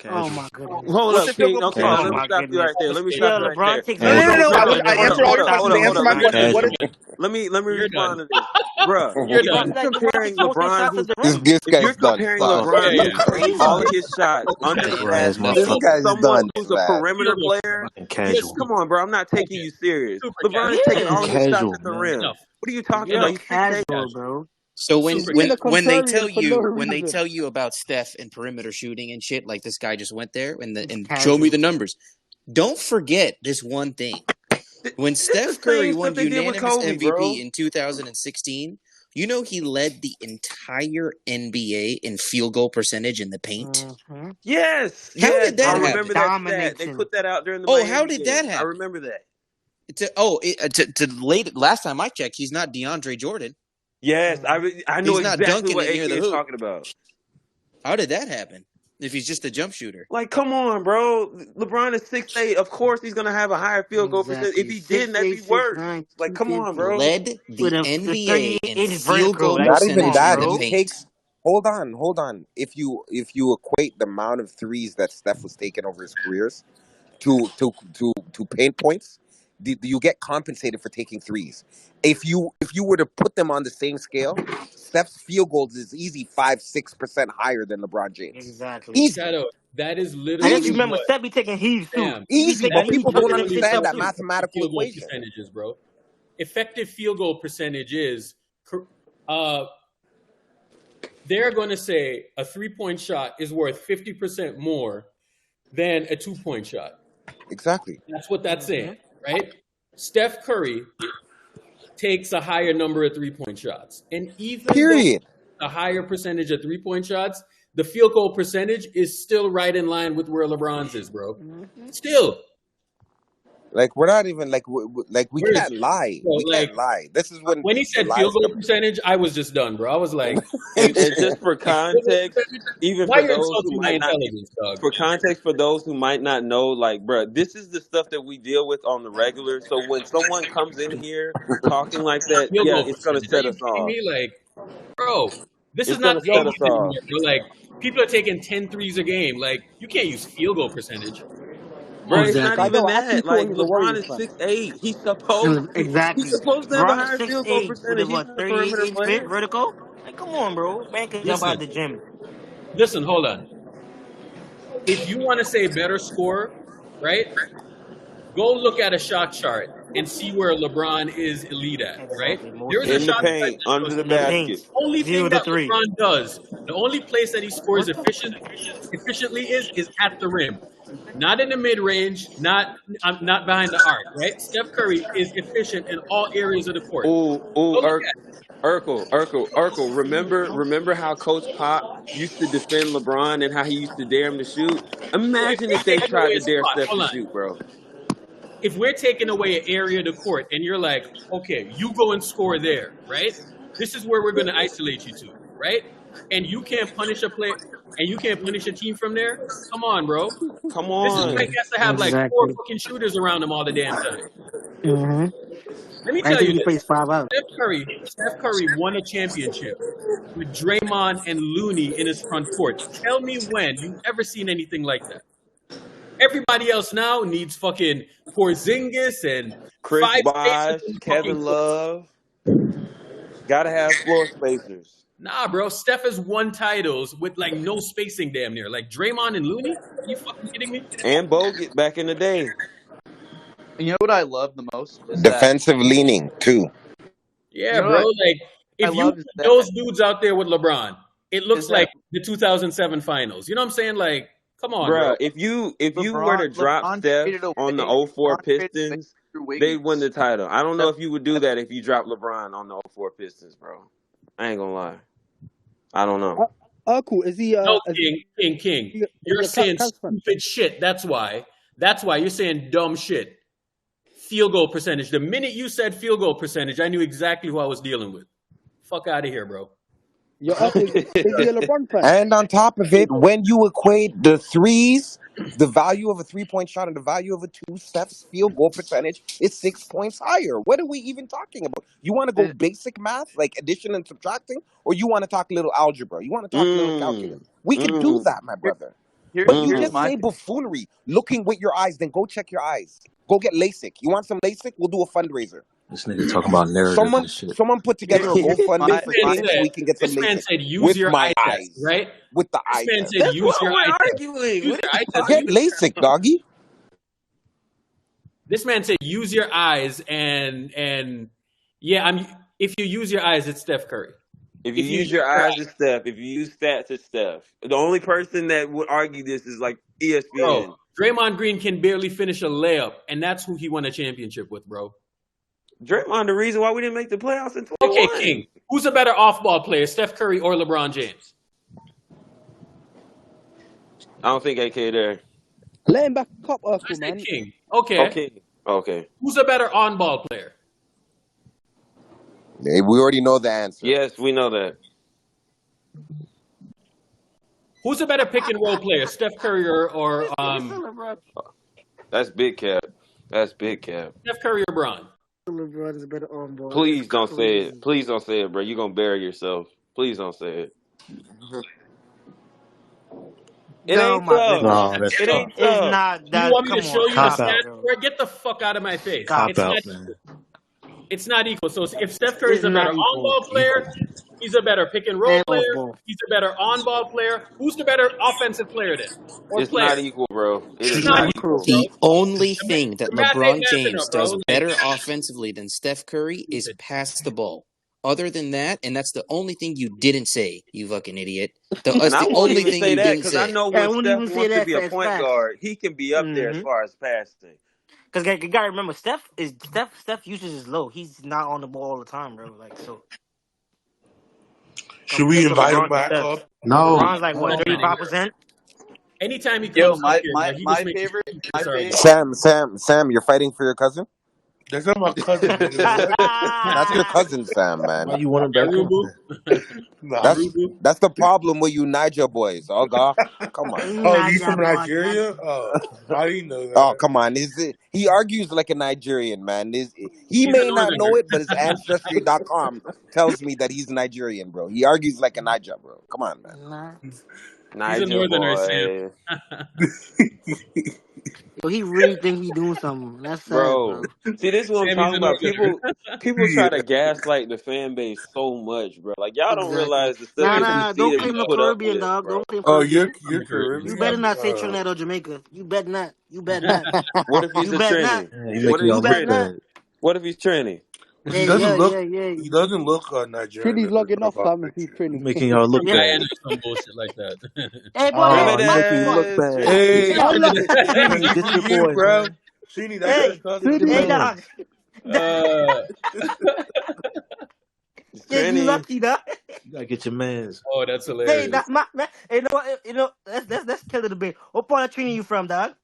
Oh my goodness. Hold What's up, their King. field No, goal come on. percentage? Let me stop you right there. Let me Yeah, stop you right LeBron there. takes No. I answered all your questions. Answer my question. What is Let me You're respond done. to this, bruh. You're If done. you're comparing LeBron, who's this if you're guy's done. comparing Stop. LeBron, Yeah, who creates all of his shots under the Right, basket, This motherfucker. guy's someone done, who's a man. perimeter player, Casual. come on, bro. I'm not taking you serious. Super LeBron is casual. taking all of his shots Casual, at the man. rim. Enough. What are you talking You're about? He's 6'8". casual, bro. So Super when casual. when they reason. tell you about Steph and perimeter shooting and shit, like this guy just went there and show Casual. me the numbers. Don't forget this one thing. When This the Steph Curry same won stuff they did with unanimous Kobe, MVP bro. in 2016, you know he led the entire NBA in field goal percentage in the paint. Mm-hmm. Yes, How yes, did that I happen? remember that stat. They Domination. put that out during the Oh, Miami how did that game. I happen? remember that. Last time I checked, he's not DeAndre Jordan. Yes, I know He's not exactly dunking what it AK near the is hoop. talking about. How did that happen? If he's just a jump shooter. Like, come on, bro. LeBron is 6'8". Of course he's gonna have a higher field goal percentage. If Exactly. he didn't, that'd be 6'8", worse. 6'9", Like, come on, bro. Led with the a NBA in 38-inch field vertical. goal Like, Not come even percentage on, that. in the bro. He paint. takes. Hold on. If you equate the amount of threes that Steph was taking over his careers to paint points, you get compensated for taking threes. If you were to put them on the same scale, Steph's field goals is easy 5-6% higher than LeBron James. Exactly. Easy, Shadow, that is I literally just remember what. Steph be taking heaves too. Damn. He be easy. taking But That is heaves people bigger don't than literally his understand stuff that effective too. mathematical field goal equation. percentages, bro. Effective field goal percentage is they're going to say a 3-point shot is worth 50% more than a 2-point shot. Exactly. That's what that's saying, right? Steph Curry takes a higher number of 3-point shots. And even though Period. a higher percentage of 3-point shots, the field goal percentage is still right in line with where LeBron's is, bro. Still. Like we're not even we Where is can't it? lie. So, We like, can't lie. This is when when he the said lies field goal come in. percentage, I was just done, bro. I was like, And just for field goal context, percentage? even Why for you're those who insulting my might not, intelligence, dog? for context for those who might not know, like, bro, this is the stuff that we deal with on the regular. So when someone comes in here talking like that, Field yeah, goal it's gonna percentage. Are set you us kidding off. me? Like, bro, this is It's not gonna the set us 80s anymore, off. bro. Like, people are taking 10 threes a game. Like, you can't use field goal percentage. Come Bro, on, it's man. not I even know. I actually that. thought he Like was a LeBron Warriors is fan. 6'8". He's Exactly. supposed to have a LeBron higher field goal 6'8" with a percentage. He's what, not a perimeter 38-inch player. vertical? Like, come on, bro. Man can jump out Listen, the gym. hold on. If you want to say better score, right, go look at a shot chart and see where LeBron is elite at, right? Exactly. Most There is a In the shot chart paint, that under shows the in the the basket. paint. only 0 thing to that 3. LeBron does, the only place that he scores efficiently is at the rim. Not in the mid range, not behind the arc, right? Steph Curry is efficient in all areas of the court. Ooh, Go look at it. Urkel. Remember how Coach Pop used to defend LeBron and how he used to dare him to shoot? So if Imagine we're if they taking tried away to a dare spot, Steph hold to on. shoot, bro. If we're taking away an area of the court and you're like, okay, you go and score there, right? This is where we're going to isolate you to, right? And you can't punish a player and you can't punish a team from there? Come on, bro. Come This is why on. he has to have like 4 Exactly. fucking shooters around him all the damn time. Let me I tell think you he this. plays 5 out. Steph Curry won a championship with Draymond and Looney in his front court. Tell me when you've ever seen anything like that. Everybody else now needs fucking Porzingis and Chris 5 spacers Bosh, in the Kevin fucking court. Love. Gotta have floor spacers. Nah, bro. Steph has won titles with like no spacing damn near. Like Draymond and Looney? Are you fucking kidding me? And Bogut back in the day. You know what I love the most is Defensive leaning too. Yeah, You know bro. what Like I if you love put is that those dudes out there with LeBron, it looks is that like the 2007 finals. You know what I'm saying? Like, come on, bro. Bruh, if you were to drop LeBron Steph traded on the away 04 LeBron traded away Pistons, Andrew they'd win the Wiggins. title. I don't know That's if you would do that if you drop LeBron on the 04 Pistons, bro. I ain't gonna lie. I don't know. Cool. Is he? No, Is King. he You're a saying Cavs fan? stupid shit. That's why you're saying dumb shit. Field goal percentage. The minute you said field goal percentage, I knew exactly who I was dealing with. Fuck out of here, bro. Is he a LeBron fan? And on top of it, when you equate the threes, the value of a 3-point shot and the value of a 2, Steph's field goal percentage is 6 points higher. What are we even talking about? You want to go basic math, like addition and subtracting, or you want to talk a little algebra? You want to talk a little calculus? We can do that, my brother. But you Here's just my say buffoonery, looking with your eyes, then go check your eyes. Go get LASIK. You want some LASIK? We'll do a fundraiser. This nigga talking about narrative and shit. Someone put together a GoFundMe for King so we can get some This man LASIK said use with your my eye test, eyes. right? With the eye This man test. said use your eye test. arguing. Use your eye test. Get LASIK, doggy. This man said use your eyes and yeah, if you use your eyes, it's Steph Curry. If you if you use your eyes as Steph, if you use stats as Steph, the only person that would argue this is like bro, ESPN. Draymond Green can barely finish a layup, and that's who he won a championship with, bro. Draymond, the reason why we didn't make the playoffs in Okay, 21. King. Who's a better off-ball player, Steph Curry or LeBron James? I don't think AK there. Let him back up, I Urkel, said man. King. Okay. Okay. Who's a better on-ball player? We already know the answer. Yes, we know that. Who's a better pick-and-roll player, Steph Curry or That's big cap. That's big cap. Steph Curry or LeBron? LeBron is better on ball. Please don't say it. Please don't say it, bro. You're gonna bury yourself. Please don't say it. It ain't tough. No, that's It tough. ain't It's tough. not You that. want me Come to show on, you the Cop stop out. it, stats? bro. Bro, get the fuck out of my face. Stop It's Cop not out, man. It's not equal. So if Steph Curry's It's a better not equal. on-ball player, he's a better pick-and-roll And off player, ball. he's a better on-ball player. Who's the better offensive player then? Or It's player? not equal, bro. It It's is not not equal, equal. bro. The only The thing that math ain't LeBron mathing James up, bro. does Like, better offensively than Steph Curry is pass the ball. Other than that, and that's the only thing you didn't say, you fucking idiot. That's And I the won't only even thing say you that didn't because I say. know I when won't Steph even say wants to that be a as point facts. guard, he can be up there as far as passing. Because you gotta remember, Steph usage is low. He's not on the ball all the time, bro. Like so, Should we compared to invite him LeBron and back Steph. up? No. LeBron's like what, That's not 35%? anytime he Yo, comes up here, bro, he just my makes favorite, this argument. Sam, you're fighting for your cousin? That's not my cousin, nigga. That's your cousin, Sam, man. Why you want him back up Arubu? then? Nah. Arubu? That's the problem with you Niger boys. Oh, God. Come on. Oh, he's from Nigeria. Nigeria? Oh, I didn't know that. Oh, come on. He argues like a Nigerian, man. He He's a may not know northerner. it, but his Ancestry.com tells me that he's Nigerian, bro. He argues like a Niger, bro. Come on, man. He's a Niger northerner, boy. Sam. Yo, he really think he doing something. That's sad, Bro. bro. See, this is what I'm Sam, he's talking a about. northerner. People try to gaslight the fan base so much, bro. Like, y'all don't Exactly. realize the stuff that we Nah. see Don't that we claim no put up Caribbean, with, dog. bro. Don't claim Oh, Caribbean. you're I'm Caribbean. You Caribbean? better not say Trinidad or Jamaica. You better not. You better not. What if he's You a better Trini? not. Yeah, you What if making he's y'all You better look not. bad. What if he's Trini? He Yeah, doesn't look. yeah. He doesn't look Nigerian. Trinity's logging off, About Sam, if he's picture. You Trini. making y'all look From Yeah. bad. Guyana or some bullshit like that. Hey, boy, Oh, hey, he watch, making you look watch. bad. Hey, I love Trini, it. Trini, Trini, get for your you, boy, bro. man. Trini, that's Hey, your cousin. Get your hey, man. dog. It's Yeah, you Trini. lucky, dog. You gotta get your mans. Oh, that's Hey, hilarious. you know what? Let's kill the debate. What part of Trini you from, dog?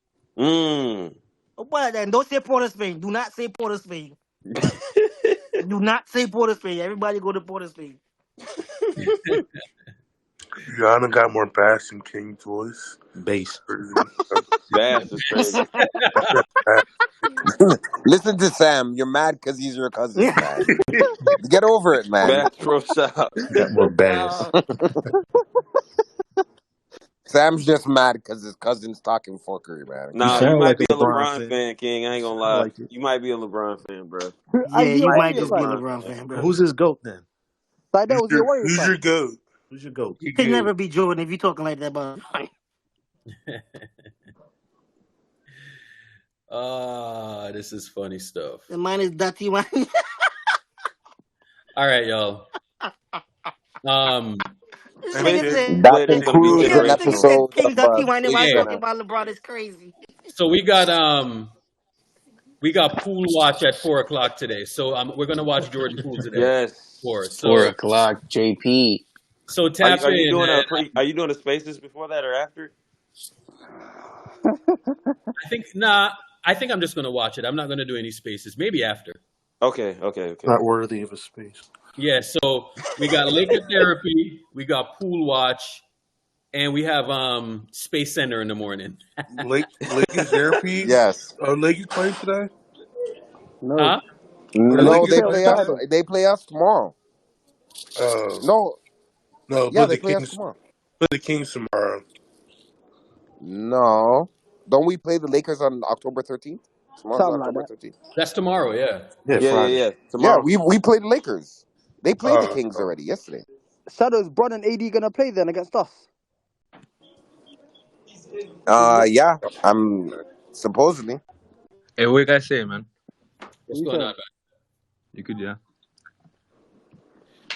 What part of that? And don't say Port of Spain. Do not say Port of Spain. Do not say Port of Spain. Everybody go to Port of Spain. Ghana got more bass than King toys. Base. Bass is crazy. Listen to Sam. You're mad because he's your cousin, man. Get over it, man. Bass Pro Shop. Got more bass. Sam's just mad because his cousin's talking fuckery, man. Nah, you sound might like be a a LeBron LeBron fan. fan, King. I ain't gonna Sound lie. like it. You might be a LeBron fan, bro. Yeah, Is he a you might Warriors just be a fan? LeBron fan, bro. Who's his GOAT then? Sidell, was he a Warriors Who's fan? your goat? Who's your GOAT? You can never be Jordan if you talking like that, but This is funny stuff. and mine is Dati Wine. All right, y'all. This nigga said, That It's gonna be concludes an yo, this nigga generational. said episode King of Dati Wine while Yeah. talking about LeBron is crazy. So we got Pool Watch at 4:00 today. So we're gonna watch Jordan Poole today. Yes. 4. 4:00, JP. So tap Are you in. doing are you doing the spaces before that or after? I think I'm just gonna watch it. I'm not gonna do any spaces. Maybe after. Okay. Not worthy of a space. Yeah. So we got Laker Therapy. We got Pool Watch. And we have Space Center in the morning. Lakers Therapy? Yes. Are Lakers playing today? No. Huh? No, they play us. They play us tomorrow. No. No, Yeah, but they the play us Kings. tomorrow. But the Kings tomorrow. No. Don't we play the Lakers on October 13th? Tomorrow's Something like October that. 13th. That's tomorrow. Yeah. Yeah, Friday. Yeah. Yeah, Tomorrow. we played the Lakers. They played the Kings already yesterday. Shadow's Bron and AD gonna play then against us. Yeah. I'm supposedly. Hey, what you guys say, man? What's going on, man? You could, yeah.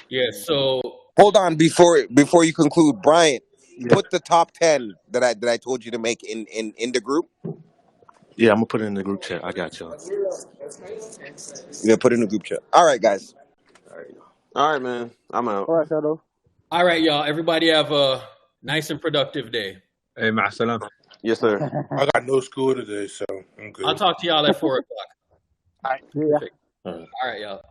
Yeah. So Hold on before you conclude, Bryant. Yeah. Put the top 10 that I told you to make in the group. Yeah, I'm gonna put it in the group chat. I got y'all. Yeah, put it in the group chat. All right, guys. All right, man. I'm out. All right, Shadow. All right, y'all. Everybody have a nice and productive day. Hey, مع السلامة. Yes, sir. I got no school today, so I'm good. I'll talk to y'all at 4 o'clock. Yeah. Perfect. All right, y'all.